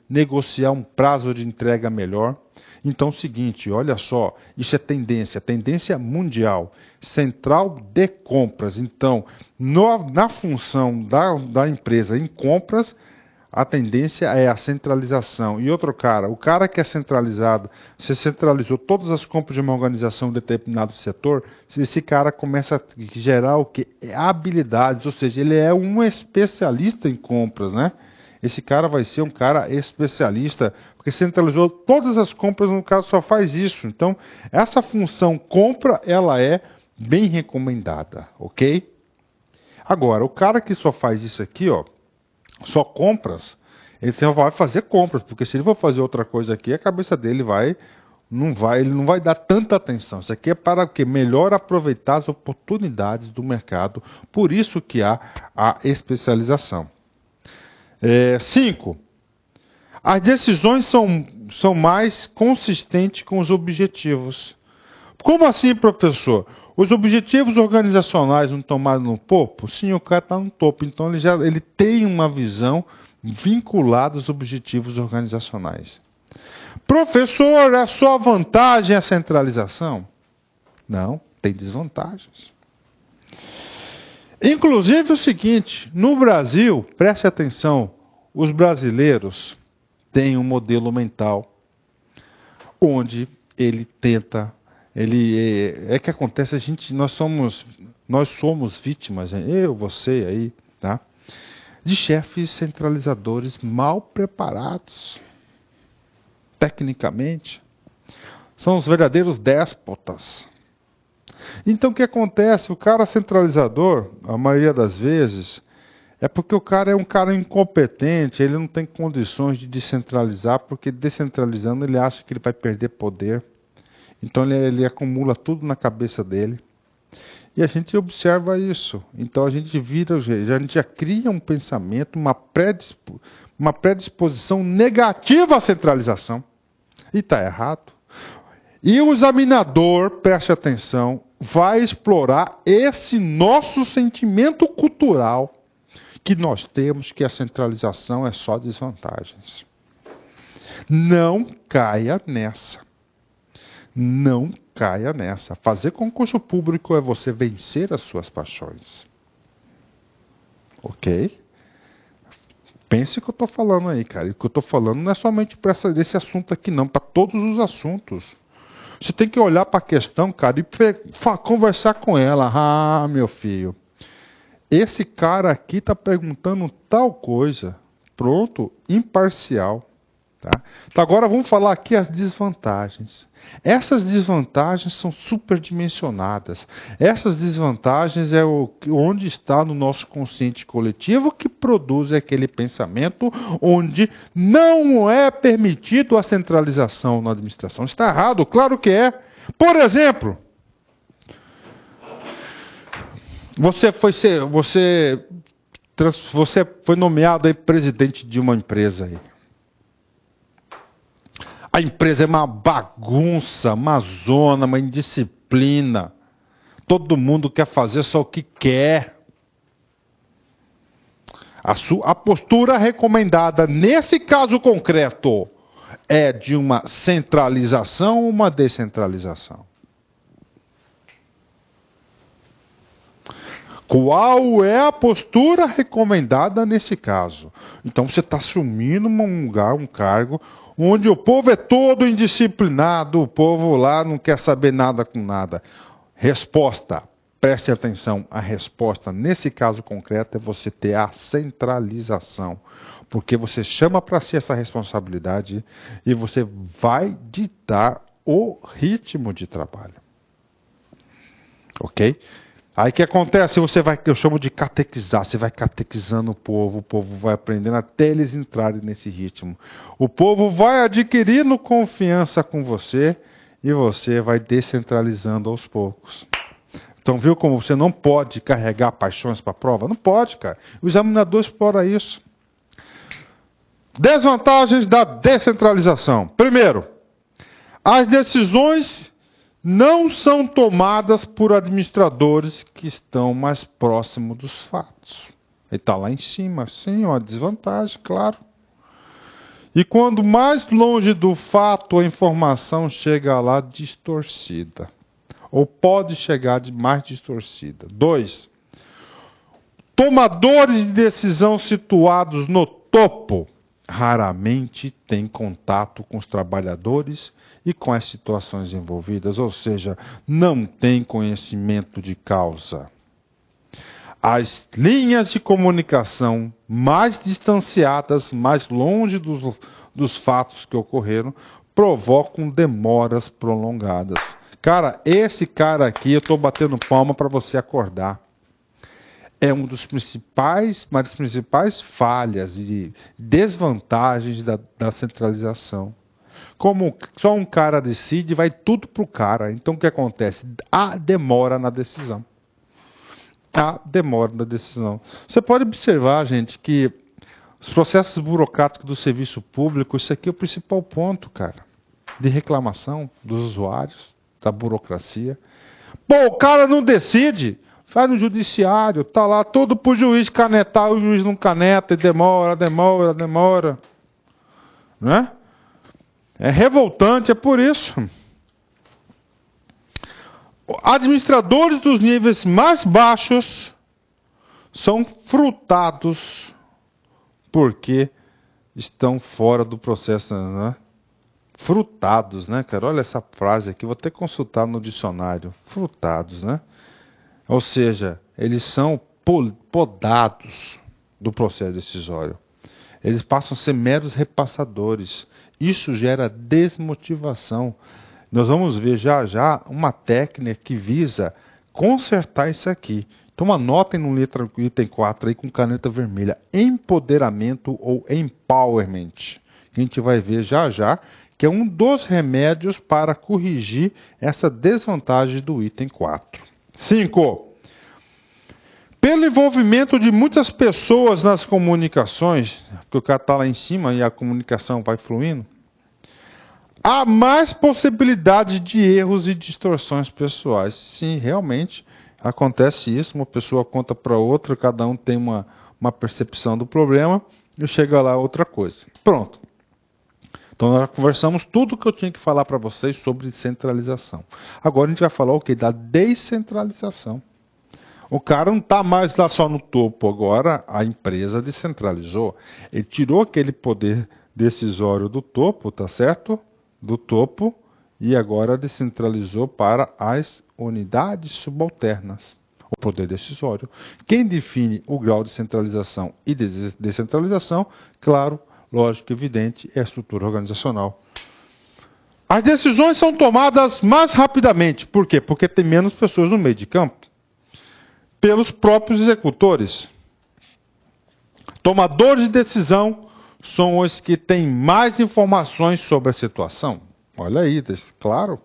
negociar um prazo de entrega melhor. Então é o seguinte, olha só, isso é tendência mundial, central de compras. Então, na função da empresa em compras, a tendência é a centralização. E outro cara, o cara que é centralizado, você centralizou todas as compras de uma organização em determinado setor, esse cara começa a gerar o quê? Habilidades, ou seja, ele é um especialista em compras, né? Esse cara vai ser um cara especialista, porque centralizou todas as compras, no caso só faz isso. Então, essa função compra, ela é bem recomendada, ok? Agora, o cara que só faz isso aqui, ó, só compras, ele só vai fazer compras, porque se ele for fazer outra coisa aqui, a cabeça dele ele não vai dar tanta atenção. Isso aqui é para o quê? Melhor aproveitar as oportunidades do mercado. Por isso que há a especialização. 5. As decisões são mais consistentes com os objetivos. Como assim, professor? Os objetivos organizacionais não estão mais no topo? Sim, o cara está no topo. Então ele tem uma visão vinculada aos objetivos organizacionais. Professor, é só vantagem a centralização? Não, tem desvantagens. Inclusive o seguinte, no Brasil, preste atenção, os brasileiros têm um modelo mental onde ele tenta, que acontece, nós somos vítimas, eu, você aí, tá? De chefes centralizadores mal preparados, tecnicamente. São os verdadeiros déspotas. Então o que acontece? O cara centralizador, a maioria das vezes, é porque o cara é um cara incompetente, ele não tem condições de descentralizar, porque descentralizando ele acha que ele vai perder poder. Então ele acumula tudo na cabeça dele. E a gente observa isso. Então a gente já cria um pensamento, uma predisposição negativa à centralização. E está errado. E o examinador, preste atenção, vai explorar esse nosso sentimento cultural que nós temos, que a centralização é só desvantagens. Não caia nessa. Não caia nessa. Fazer concurso público é você vencer as suas paixões. Ok? Pense o que eu estou falando aí, cara. E o que eu estou falando não é somente para esse assunto aqui, não. Para todos os assuntos. Você tem que olhar para a questão, cara, e conversar com ela. Ah, meu filho, esse cara aqui está perguntando tal coisa. Pronto, imparcial. Tá? Então agora vamos falar aqui as desvantagens. Essas desvantagens são superdimensionadas. Essas desvantagens é onde está no nosso consciente coletivo que produz aquele pensamento onde não é permitido a centralização na administração. Está errado, claro que é. Por exemplo, você foi nomeado aí presidente de uma empresa aí. A empresa é uma bagunça, uma zona, uma indisciplina. Todo mundo quer fazer só o que quer. A postura recomendada nesse caso concreto é de uma centralização ou uma descentralização? Qual é a postura recomendada nesse caso? Então você está assumindo um lugar, um cargo, onde o povo é todo indisciplinado, o povo lá não quer saber nada com nada. Resposta, preste atenção, a resposta nesse caso concreto é você ter a centralização. Porque você chama para si essa responsabilidade e você vai ditar o ritmo de trabalho. Ok? Aí o que acontece? Eu chamo de catequizar, você vai catequizando o povo vai aprendendo até eles entrarem nesse ritmo. O povo vai adquirindo confiança com você e você vai descentralizando aos poucos. Então viu como você não pode carregar paixões para a prova? Não pode, cara. O examinador explora isso. Desvantagens da descentralização. Primeiro, as decisões não são tomadas por administradores que estão mais próximos dos fatos. Ele está lá em cima, sim, uma desvantagem, claro. E quando mais longe do fato a informação chega lá distorcida. Ou pode chegar mais distorcida. 2. Tomadores de decisão situados no topo raramente têm contato com os trabalhadores e com as situações envolvidas, ou seja, não têm conhecimento de causa. as linhas de comunicação mais distanciadas, mais longe dos fatos que ocorreram, provocam demoras prolongadas. Cara, esse cara aqui, eu estou batendo palma para você acordar. É uma das principais falhas e desvantagens da centralização. Como só um cara decide, vai tudo para o cara. Então o que acontece? Há demora na decisão. Você pode observar, gente, que os processos burocráticos do serviço público, isso aqui é o principal ponto, cara, de reclamação dos usuários, da burocracia. Pô, o cara não decide, faz no judiciário, tá lá todo pro juiz canetar, o juiz não caneta e demora. Né? É revoltante, é por isso. Administradores dos níveis mais baixos são frutados porque estão fora do processo, né? Frutados, né, cara? Olha essa frase aqui, vou até consultar no dicionário. Frutados, né? Ou seja, eles são podados do processo decisório. Eles passam a ser meros repassadores. Isso gera desmotivação. Nós vamos ver já já uma técnica que visa consertar isso aqui. Então anotem no item 4 aí com caneta vermelha. Empoderamento ou empowerment. Que a gente vai ver já já, que é um dos remédios para corrigir essa desvantagem do item 4. 5. Pelo envolvimento de muitas pessoas nas comunicações, porque o cara está lá em cima e a comunicação vai fluindo, há mais possibilidade de erros e distorções pessoais. Sim, realmente acontece isso. Uma pessoa conta para outra, cada um tem uma percepção do problema e chega lá outra coisa. Pronto. Então nós conversamos tudo que eu tinha que falar para vocês sobre centralização. Agora a gente vai falar o quê? Da descentralização. O cara não está mais lá só no topo, agora a empresa descentralizou. Ele tirou aquele poder decisório do topo, tá certo? Do topo, e agora descentralizou para as unidades subalternas. O poder decisório. Quem define o grau de centralização e de descentralização, claro, lógico, evidente, é a estrutura organizacional. As decisões são tomadas mais rapidamente. Por quê? Porque tem menos pessoas no meio de campo. Pelos próprios executores. Tomadores de decisão são os que têm mais informações sobre a situação. Olha aí, claro.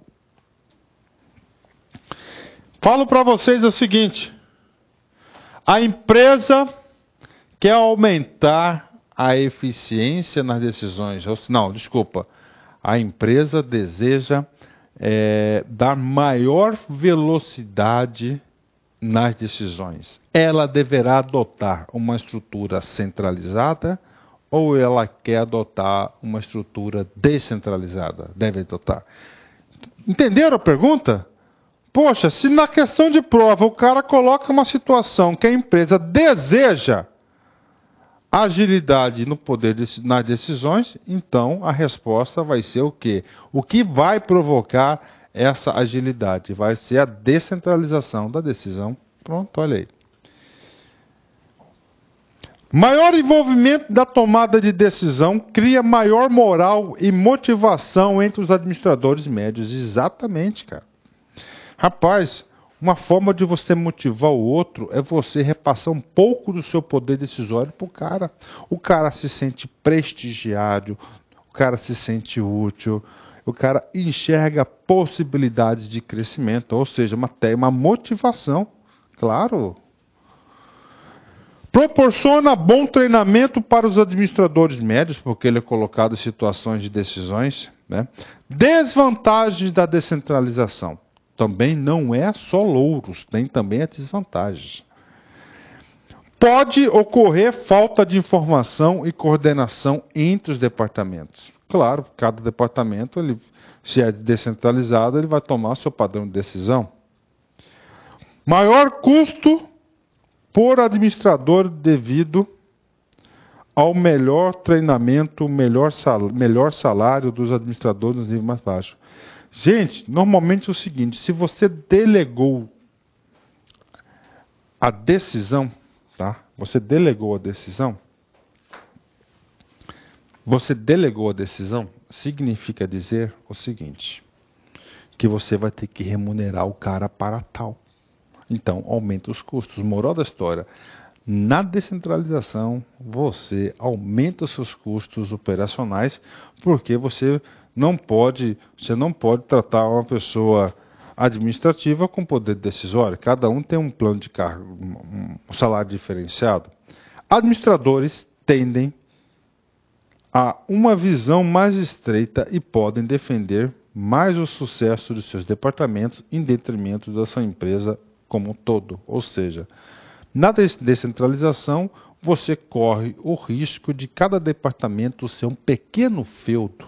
Falo para vocês o seguinte. A empresa quer aumentar a eficiência nas decisões. Não, desculpa. A empresa deseja dar maior velocidade nas decisões. Ela deverá adotar uma estrutura centralizada ou ela quer adotar uma estrutura descentralizada? Deve adotar. Entenderam a pergunta? Poxa, se na questão de prova o cara coloca uma situação que a empresa deseja agilidade no poder nas decisões, então a resposta vai ser o quê? O que vai provocar essa agilidade? Vai ser a descentralização da decisão. Pronto, olha aí. Maior envolvimento da tomada de decisão cria maior moral e motivação entre os administradores médios. Exatamente, cara. Rapaz, uma forma de você motivar o outro é você repassar um pouco do seu poder decisório para o cara. O cara se sente prestigiado, o cara se sente útil, o cara enxerga possibilidades de crescimento, ou seja, uma motivação, claro. Proporciona bom treinamento para os administradores médios, porque ele é colocado em situações de decisões, né? Desvantagens da descentralização. Também não é só louros, tem também as desvantagens. Pode ocorrer falta de informação e coordenação entre os departamentos. Claro, cada departamento, se é descentralizado, ele vai tomar seu padrão de decisão. Maior custo por administrador devido ao melhor treinamento, melhor salário dos administradores nos níveis mais baixos. Gente, normalmente é o seguinte, se você delegou a decisão, tá? Você delegou a decisão. Você delegou a decisão significa dizer o seguinte, que você vai ter que remunerar o cara para tal. Então, aumenta os custos. Moral da história, na descentralização, você aumenta os seus custos operacionais, porque você não pode tratar uma pessoa administrativa com poder decisório. Cada um tem um plano de cargo, um salário diferenciado. Administradores tendem a uma visão mais estreita e podem defender mais o sucesso de seus departamentos em detrimento da sua empresa como um todo. Ou seja, na descentralização, você corre o risco de cada departamento ser um pequeno feudo.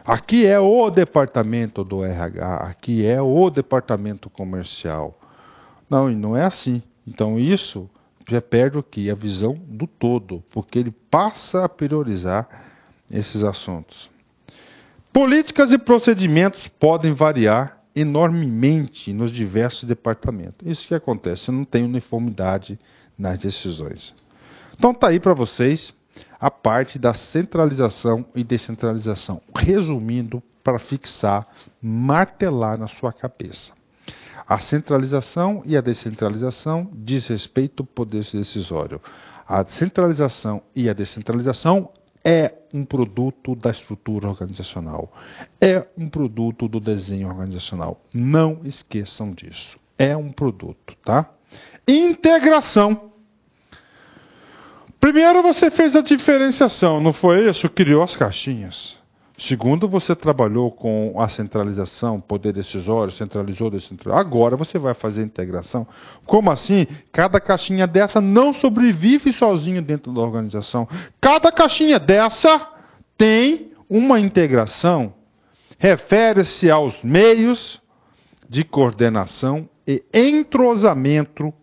Aqui é o departamento do RH, aqui é o departamento comercial. Não, e não é assim. Então isso já perde o quê? A visão do todo, porque ele passa a priorizar esses assuntos. Políticas e procedimentos podem variar enormemente nos diversos departamentos. Isso que acontece, não tem uniformidade nas decisões. Então está aí para vocês a parte da centralização e descentralização. Resumindo, para fixar, martelar na sua cabeça. A centralização e a descentralização diz respeito ao poder decisório. A centralização e a descentralização é um produto da estrutura organizacional. É um produto do desenho organizacional. Não esqueçam disso. É um produto, tá? Integração. Primeiro você fez a diferenciação, não foi isso? Criou as caixinhas. Segundo, você trabalhou com a centralização, poder decisório, centralizou, descentralizou. Agora você vai fazer a integração. Como assim? Cada caixinha dessa não sobrevive sozinho dentro da organização. Cada caixinha dessa tem uma integração. Refere-se aos meios de coordenação e entrosamento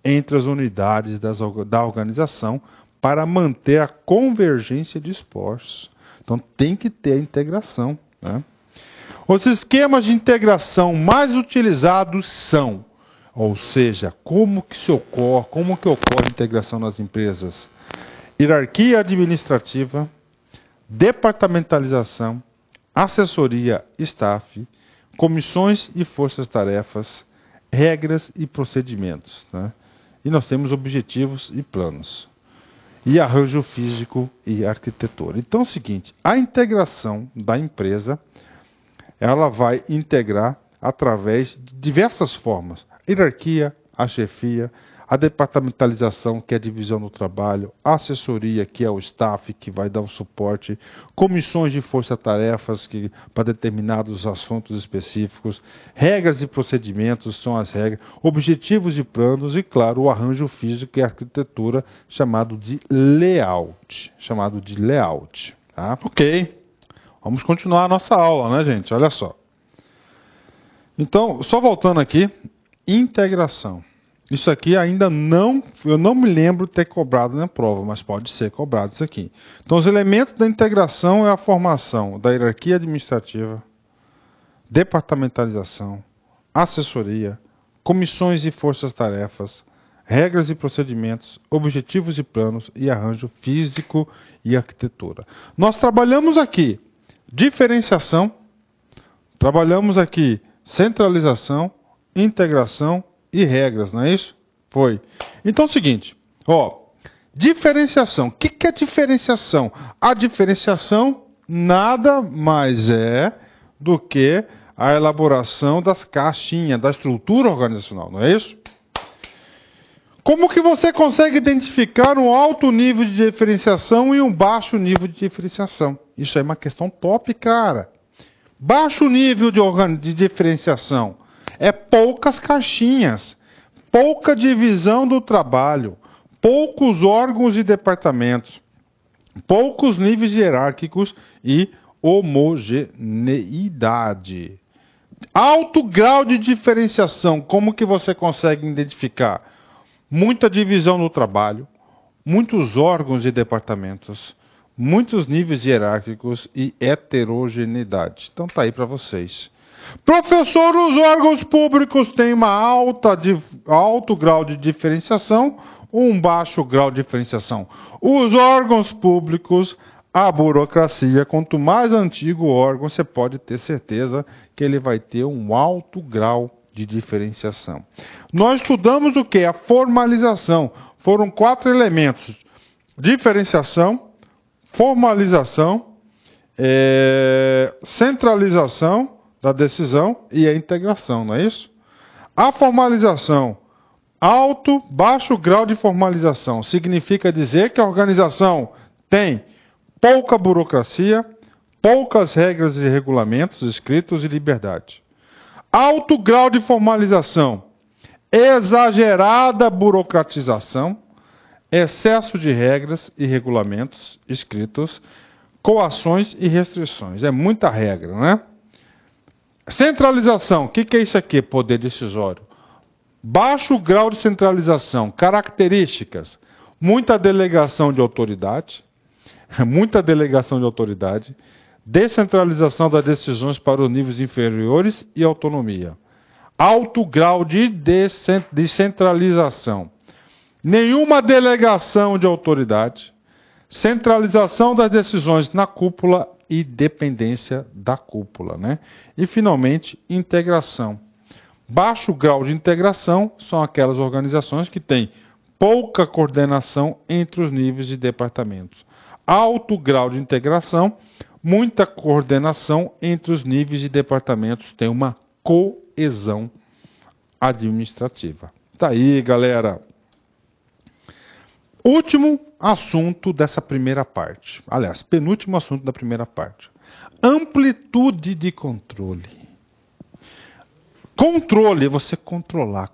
entre as unidades da organização para manter a convergência de esforços. Então tem que ter a integração, né? Os esquemas de integração mais utilizados são, ou seja, como que ocorre a integração nas empresas? Hierarquia administrativa, departamentalização, assessoria, staff, comissões e forças-tarefas, regras e procedimentos, né? E nós temos objetivos e planos. E arranjo físico e arquitetura. Então é o seguinte, a integração da empresa, ela vai integrar através de diversas formas. Hierarquia, a chefia, a departamentalização, que é a divisão do trabalho, a assessoria, que é o staff, que vai dar o suporte, comissões de força-tarefas para determinados assuntos específicos, regras e procedimentos são as regras, objetivos e planos e, claro, o arranjo físico e arquitetura, chamado de layout. Tá? Ok, vamos continuar a nossa aula, né, gente? Olha só. Então, só voltando aqui, integração. Isso aqui ainda não, eu não me lembro de ter cobrado na prova, mas pode ser cobrado isso aqui. Então, os elementos da integração é a formação da hierarquia administrativa, departamentalização, assessoria, comissões e forças-tarefas, regras e procedimentos, objetivos e planos e arranjo físico e arquitetura. Nós trabalhamos aqui diferenciação, trabalhamos aqui centralização, integração e regras, não é isso? Foi. Então é o seguinte, diferenciação. O que é diferenciação? A diferenciação nada mais é do que a elaboração das caixinhas, da estrutura organizacional, não é isso? Como que você consegue identificar um alto nível de diferenciação e um baixo nível de diferenciação? Isso é uma questão top, cara. Baixo nível de diferenciação é poucas caixinhas, pouca divisão do trabalho, poucos órgãos e departamentos, poucos níveis hierárquicos e homogeneidade. Alto grau de diferenciação, como que você consegue identificar? Muita divisão no trabalho, muitos órgãos e departamentos, muitos níveis hierárquicos e heterogeneidade. Então tá aí para vocês. Professor, os órgãos públicos têm alto grau de diferenciação ou um baixo grau de diferenciação? Os órgãos públicos, a burocracia, quanto mais antigo o órgão, você pode ter certeza que ele vai ter um alto grau de diferenciação. Nós estudamos o que? A formalização. Foram 4 elementos: diferenciação, formalização, centralização da decisão e a integração, não é isso? A formalização, baixo grau de formalização, significa dizer que a organização tem pouca burocracia, poucas regras e regulamentos escritos e liberdade. Alto grau de formalização, exagerada burocratização, excesso de regras e regulamentos escritos, coações e restrições. É muita regra, né? Centralização, o que é isso aqui? Poder decisório. Baixo grau de centralização, características, muita delegação de autoridade, descentralização das decisões para os níveis inferiores e autonomia. Alto grau de descentralização, nenhuma delegação de autoridade, centralização das decisões na cúpula e dependência da cúpula, né? E, finalmente, integração. Baixo grau de integração são aquelas organizações que têm pouca coordenação entre os níveis de departamentos. Alto grau de integração, muita coordenação entre os níveis de departamentos, tem uma coesão administrativa. Tá aí, galera. Último assunto dessa primeira parte. Aliás, penúltimo assunto da primeira parte. Amplitude de controle. Controle é você controlar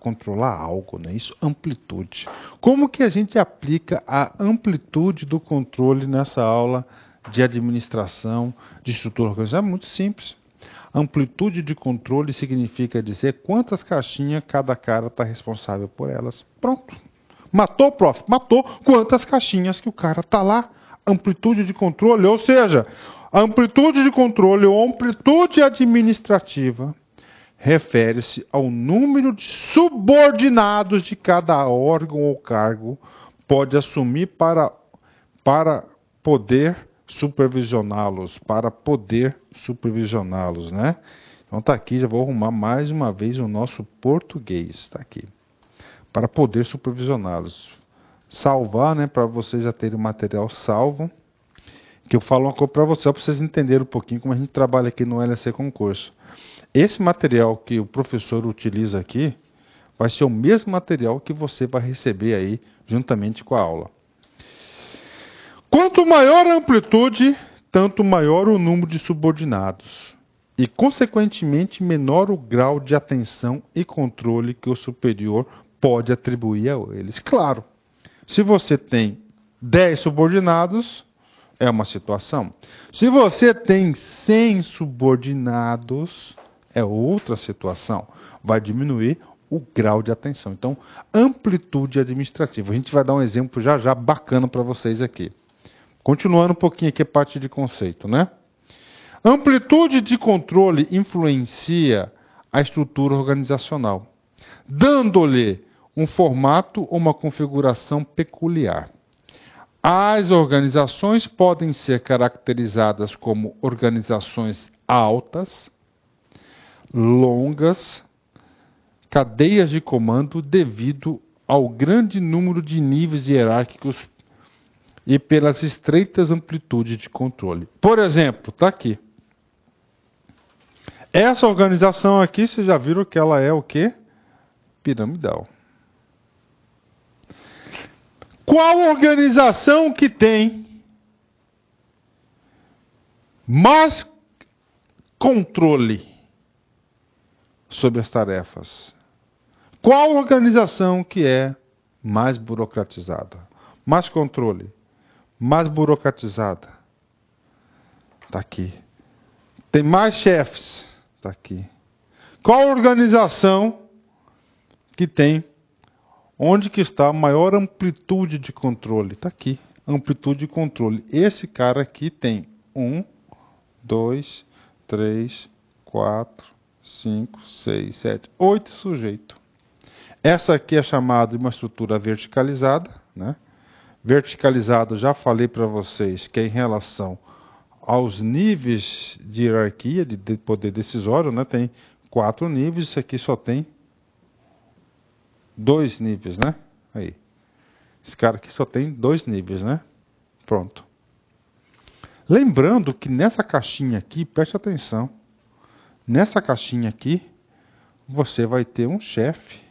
algo, né? Isso, amplitude. Como que a gente aplica a amplitude do controle nessa aula de administração, de estrutura organizacional? É muito simples. Amplitude de controle significa dizer quantas caixinhas cada cara está responsável por elas. Pronto. Matou, prof? Matou. Quantas caixinhas que o cara está lá? Amplitude de controle, ou seja, amplitude de controle ou amplitude administrativa refere-se ao número de subordinados de cada órgão ou cargo pode assumir para poder supervisioná-los, né? Então tá aqui, já vou arrumar mais uma vez o nosso português, está aqui. Para poder supervisioná-los. Salvar, né, para vocês já terem o material salvo. Que eu falo uma coisa para vocês entenderem um pouquinho como a gente trabalha aqui no LC Concurso. Esse material que o professor utiliza aqui vai ser o mesmo material que você vai receber aí juntamente com a aula. Quanto maior a amplitude, tanto maior o número de subordinados. E, consequentemente, menor o grau de atenção e controle que o superior pode atribuir a eles. Claro, se você tem 10 subordinados, é uma situação. Se você tem 100 subordinados, é outra situação. Vai diminuir o grau de atenção. Então, amplitude administrativa. A gente vai dar um exemplo já bacana para vocês aqui. Continuando um pouquinho aqui a parte de conceito, né? Amplitude de controle influencia a estrutura organizacional, dando-lhe um formato ou uma configuração peculiar. As organizações podem ser caracterizadas como organizações altas, longas, cadeias de comando devido ao grande número de níveis hierárquicos e pelas estreitas amplitudes de controle. Por exemplo, está aqui. Essa organização aqui, vocês já viram que ela é o quê? Piramidal. Qual organização que tem mais controle sobre as tarefas? Qual organização que é mais burocratizada? Mais controle? Mais burocratizada? Está aqui. Tem mais chefes? Está aqui. Qual organização que tem? Onde que está a maior amplitude de controle? Está aqui. Amplitude de controle. Esse cara aqui tem 1, 2, 3, 4, 5, 6, 7, 8 sujeitos. Essa aqui é chamada de uma estrutura verticalizada, né? Verticalizado, já falei para vocês que é em relação aos níveis de hierarquia, de poder decisório, né? Tem 4 níveis, isso aqui só tem 2 níveis, né? Aí. Esse cara aqui só tem 2 níveis, né? Pronto. Lembrando que nessa caixinha aqui, preste atenção, nessa caixinha aqui, você vai ter um chefe.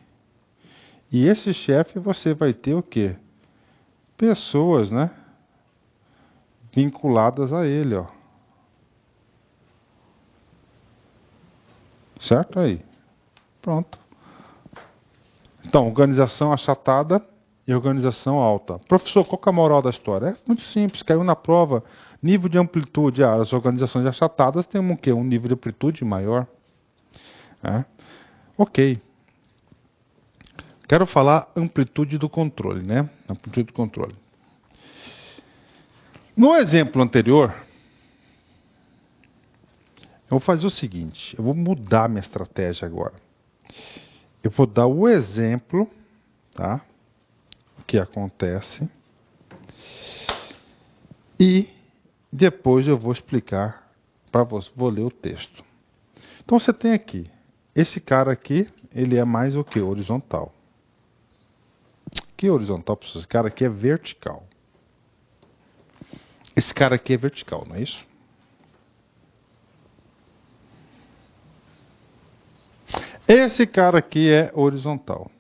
E esse chefe você vai ter o quê? Pessoas, né? Vinculadas a ele, ó. Certo? Aí. Pronto. Então, organização achatada e organização alta. Professor, qual que é a moral da história? É muito simples, caiu na prova. Nível de amplitude. As organizações achatadas têm um quê? Um nível de amplitude maior. É. Ok. Quero falar amplitude do controle, né? Amplitude do controle. No exemplo anterior, eu vou fazer o seguinte, eu vou mudar minha estratégia agora. Eu vou dar o exemplo, tá? O que acontece. E depois eu vou explicar para você, vou ler o texto. Então você tem aqui, esse cara aqui, ele é mais o que? Horizontal. Que horizontal, pessoal? Esse cara aqui é vertical. Esse cara aqui é vertical, não é isso? Esse cara aqui é horizontal.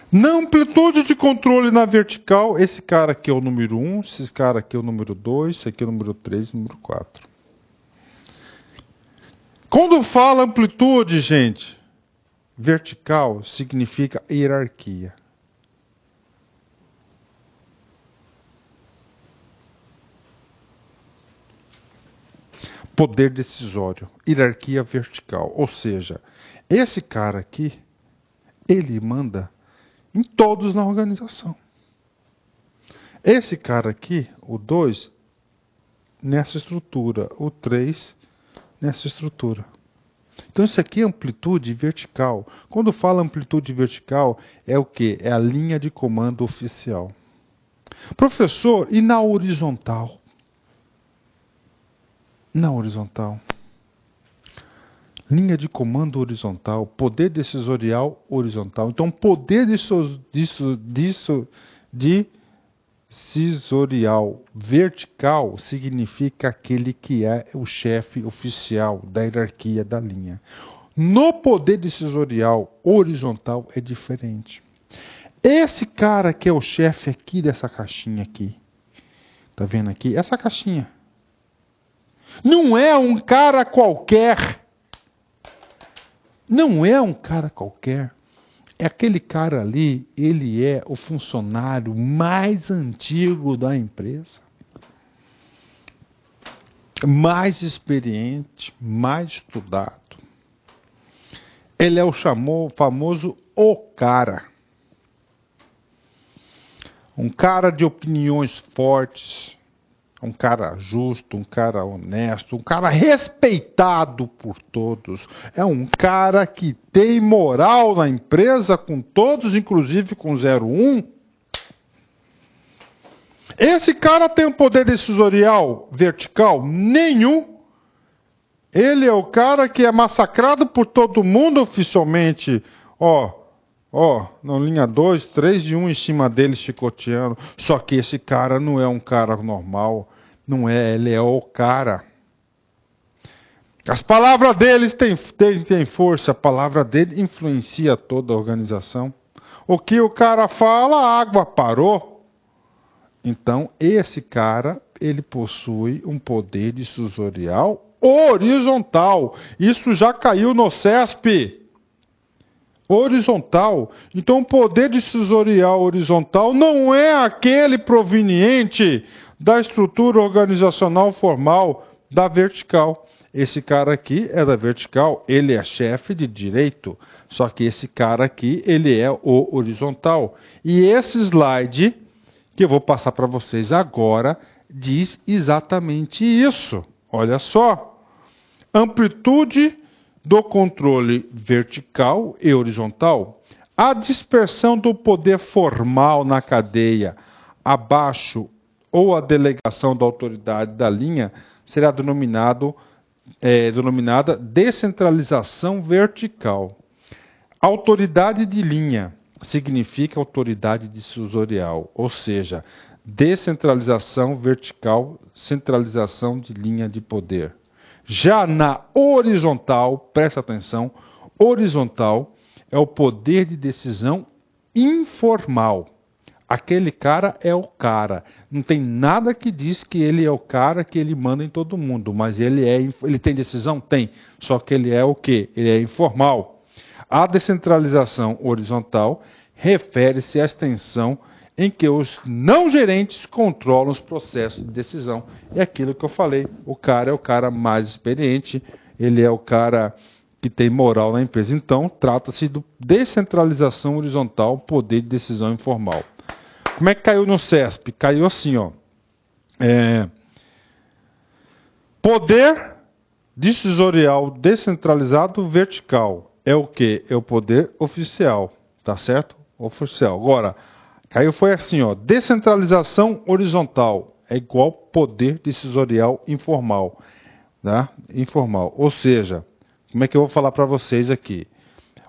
Na amplitude de controle na vertical, esse cara aqui é o número 1, esse cara aqui é o número 2, esse aqui é o número 3 e o número 4. Quando fala amplitude, gente, vertical significa hierarquia. Poder decisório, hierarquia vertical. Ou seja, esse cara aqui, ele manda em todos na organização. Esse cara aqui, o 2, nessa estrutura. O 3, nessa estrutura. Então isso aqui é amplitude vertical. Quando fala amplitude vertical, é o quê? É a linha de comando oficial. Professor, e na horizontal? Na horizontal. Linha de comando horizontal, poder decisorial horizontal. Então, poder decisorial vertical significa aquele que é o chefe oficial da hierarquia da linha. No poder decisorial horizontal é diferente. Esse cara que é o chefe aqui dessa caixinha aqui, tá vendo aqui? Essa caixinha. Não é um cara qualquer. Não é um cara qualquer. É aquele cara ali, ele é o funcionário mais antigo da empresa. Mais experiente, mais estudado. Ele é o famoso o cara. Um cara de opiniões fortes. Um cara justo, um cara honesto, um cara respeitado por todos. É um cara que tem moral na empresa com todos, inclusive com 01. Esse cara tem um poder decisorial vertical? Nenhum. Ele é o cara que é massacrado por todo mundo oficialmente. Na linha 2, 3 e 1 em cima dele chicoteando. Só que esse cara não é um cara normal. Não é, ele é o cara. As palavras deles têm força. A palavra dele influencia toda a organização. O que o cara fala, a água parou. Então, esse cara, ele possui um poder decisorial horizontal. Isso já caiu no CESP. Horizontal. Então, o poder decisorial horizontal não é aquele proveniente da estrutura organizacional formal da vertical. Esse cara aqui é da vertical, ele é chefe de direito. Só que esse cara aqui, ele é o horizontal. E esse slide que eu vou passar para vocês agora diz exatamente isso. Olha só. Amplitude do controle vertical e horizontal. A dispersão do poder formal na cadeia abaixo ou a delegação da autoridade da linha será denominada descentralização vertical. Autoridade de linha significa autoridade decisorial, ou seja, descentralização vertical, centralização de linha de poder. Já na horizontal, presta atenção, horizontal é o poder de decisão informal. Aquele cara é o cara. Não tem nada que diz que ele é o cara que ele manda em todo mundo, mas ele tem decisão? Tem. Só que ele é o quê? Ele é informal. A descentralização horizontal refere-se à extensão em que os não gerentes controlam os processos de decisão. É aquilo que eu falei. O cara é o cara mais experiente, ele é o cara que tem moral na empresa. Então, trata-se de descentralização horizontal, poder de decisão informal. Como é que caiu no CESP? Caiu assim, ó. Poder decisorial descentralizado vertical. É o quê? É o poder oficial. Tá certo? Oficial. Agora, caiu foi assim, ó. Descentralização horizontal é igual poder decisorial informal. Tá? Informal. Ou seja, como é que eu vou falar para vocês aqui?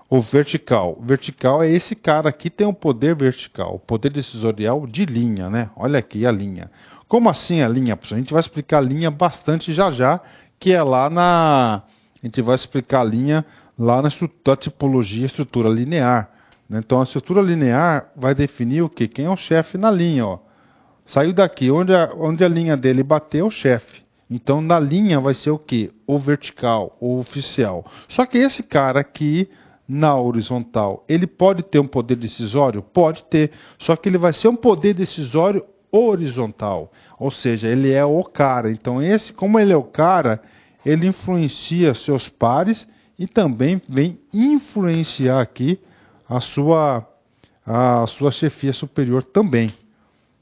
O vertical. Vertical é esse cara aqui, tem um poder vertical, o poder decisorial de linha, né? Olha aqui a linha. Como assim a linha, professor? A gente vai explicar a linha bastante já, que é lá na... A gente vai explicar a linha lá na tipologia, estrutura linear. Né? Então a estrutura linear vai definir o quê? Quem é o chefe na linha, ó. Saiu daqui, onde a linha dele bateu, o chefe. Então na linha vai ser o quê? O vertical, o oficial. Só que esse cara aqui... Na horizontal, ele pode ter um poder decisório? Pode ter, só que ele vai ser um poder decisório horizontal, ou seja, ele é o cara. Então, como ele é o cara, ele influencia seus pares e também vem influenciar aqui a sua chefia superior também.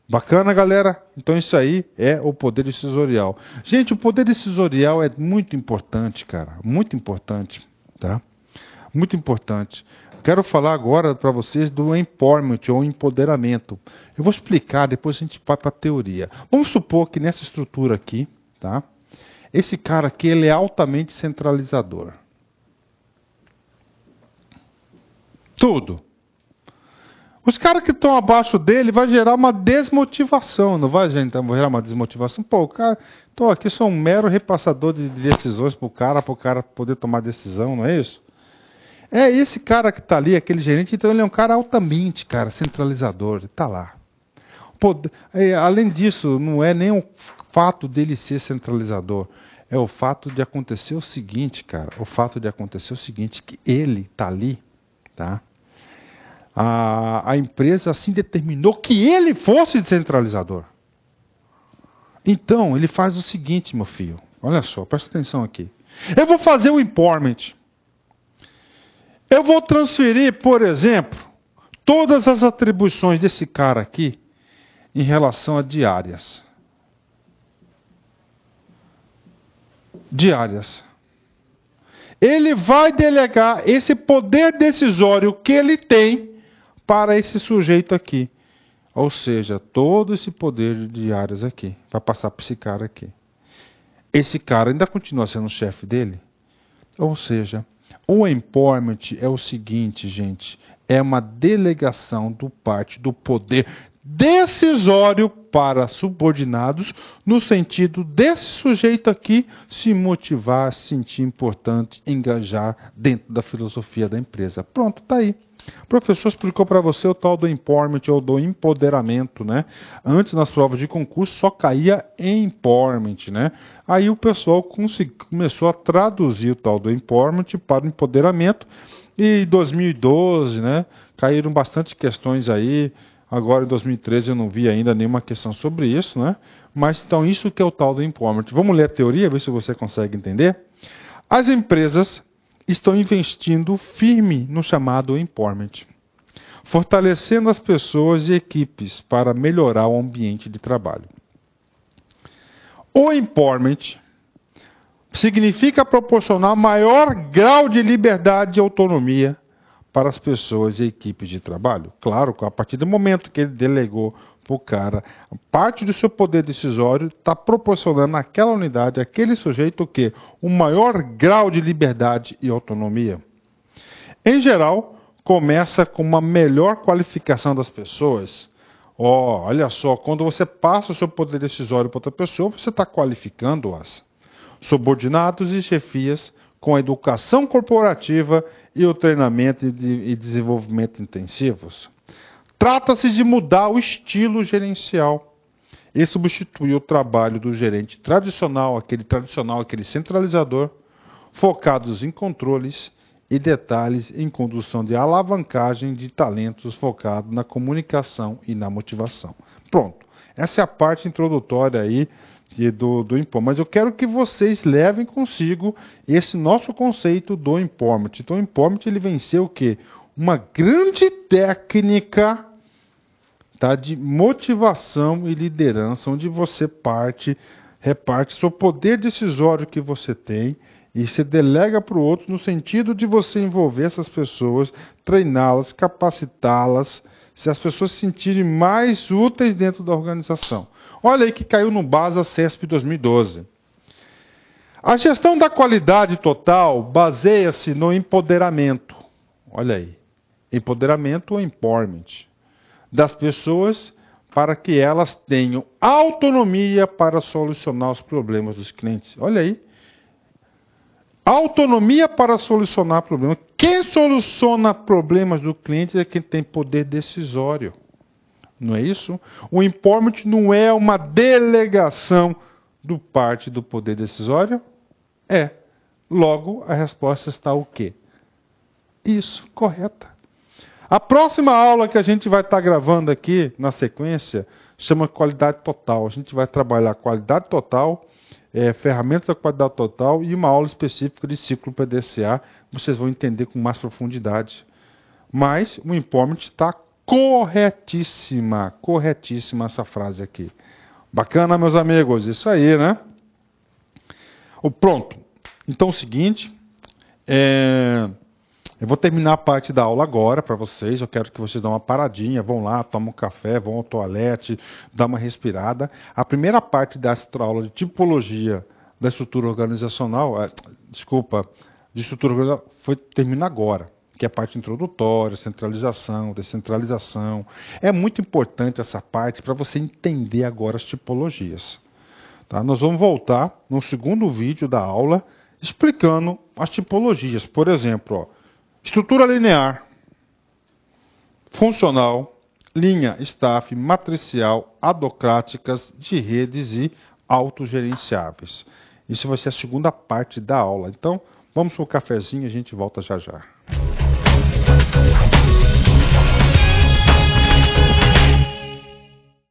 Bacana, galera? Então isso aí é o poder decisorial. Gente, o poder decisorial é muito importante, cara, muito importante, tá? Muito importante. Quero falar agora para vocês do empowerment ou empoderamento. Eu vou explicar, depois a gente vai para a teoria. Vamos supor que nessa estrutura aqui, tá? Esse cara aqui ele é altamente centralizador. Tudo. Os caras que estão abaixo dele vai gerar uma desmotivação, não vai, gente? Vai gerar uma desmotivação. Pô, o cara, tô aqui, sou um mero repassador de decisões para o cara poder tomar decisão, não é isso? É esse cara que está ali, aquele gerente, então ele é um cara altamente, cara, centralizador, ele está lá. Além disso, não é nem o fato dele ser centralizador, é o fato de acontecer o seguinte, cara, que ele está ali, tá? A empresa assim determinou que ele fosse centralizador. Então, ele faz o seguinte, meu filho, olha só, presta atenção aqui. Eu vou fazer o empowerment. Eu vou transferir, por exemplo, todas as atribuições desse cara aqui em relação a diárias. Diárias. Ele vai delegar esse poder decisório que ele tem para esse sujeito aqui. Ou seja, todo esse poder de diárias aqui vai passar para esse cara aqui. Esse cara ainda continua sendo o chefe dele? Ou seja... O empowerment é o seguinte, gente, é uma delegação do poder decisório para subordinados, no sentido desse sujeito aqui se motivar, se sentir importante, engajar dentro da filosofia da empresa. Pronto, tá aí. O professor explicou para você o tal do empowerment ou do empoderamento, né? Antes, nas provas de concurso, só caía empowerment, né? Aí o pessoal começou a traduzir o tal do empowerment para o empoderamento. E em 2012, né? Caíram bastante questões aí. Agora, em 2013, eu não vi ainda nenhuma questão sobre isso, né? Mas, então, isso que é o tal do empowerment. Vamos ler a teoria, ver se você consegue entender. As empresas estão investindo firme no chamado empowerment, fortalecendo as pessoas e equipes para melhorar o ambiente de trabalho. O empowerment significa proporcionar maior grau de liberdade e autonomia para as pessoas e equipes de trabalho. Claro, a partir do momento que ele delegou para o cara, parte do seu poder decisório está proporcionando àquela unidade, àquele sujeito, o quê? Um maior grau de liberdade e autonomia. Em geral, começa com uma melhor qualificação das pessoas. Olha só, quando você passa o seu poder decisório para outra pessoa, você está qualificando-as. Subordinados e chefias com a educação corporativa e o treinamento e desenvolvimento intensivos. Trata-se de mudar o estilo gerencial e substituir o trabalho do gerente tradicional, aquele centralizador, focados em controles e detalhes em condução de alavancagem de talentos focado na comunicação e na motivação. Pronto, essa é a parte introdutória aí do empowerment, mas eu quero que vocês levem consigo esse nosso conceito do empowerment. Então, o empowerment, ele venceu o quê? Uma grande técnica, tá, de motivação e liderança, onde você reparte seu poder decisório que você tem e se delega para o outro no sentido de você envolver essas pessoas, treiná-las, capacitá-las, se as pessoas se sentirem mais úteis dentro da organização. Olha aí que caiu no BASA CESP 2012. A gestão da qualidade total baseia-se no empoderamento. Olha aí. Empoderamento ou empowerment das pessoas para que elas tenham autonomia para solucionar os problemas dos clientes. Olha aí. Autonomia para solucionar problemas. Quem soluciona problemas do cliente é quem tem poder decisório. Não é isso? O empowerment não é uma delegação do parte do poder decisório? É. Logo, a resposta está o quê? Isso, correta. A próxima aula que a gente vai estar gravando aqui, na sequência, chama qualidade total. A gente vai trabalhar qualidade total, ferramentas da qualidade total e uma aula específica de ciclo PDCA. Vocês vão entender com mais profundidade. Mas o empowerment está corretíssima essa frase aqui. Bacana, meus amigos, isso aí, né? Pronto. Então é o seguinte, eu vou terminar a parte da aula agora para vocês. Eu quero que vocês dêem uma paradinha, vão lá, tomem um café, vão ao toalete, dá uma respirada. A primeira parte dessa aula de tipologia da estrutura organizacional, termina agora, que é a parte introdutória, centralização, descentralização. É muito importante essa parte para você entender agora as tipologias. Tá? Nós vamos voltar no segundo vídeo da aula explicando as tipologias. Por exemplo, estrutura linear, funcional, linha, staff, matricial, adocráticas, de redes e autogerenciáveis. Isso vai ser a segunda parte da aula. Então, vamos para o cafezinho e a gente volta já já.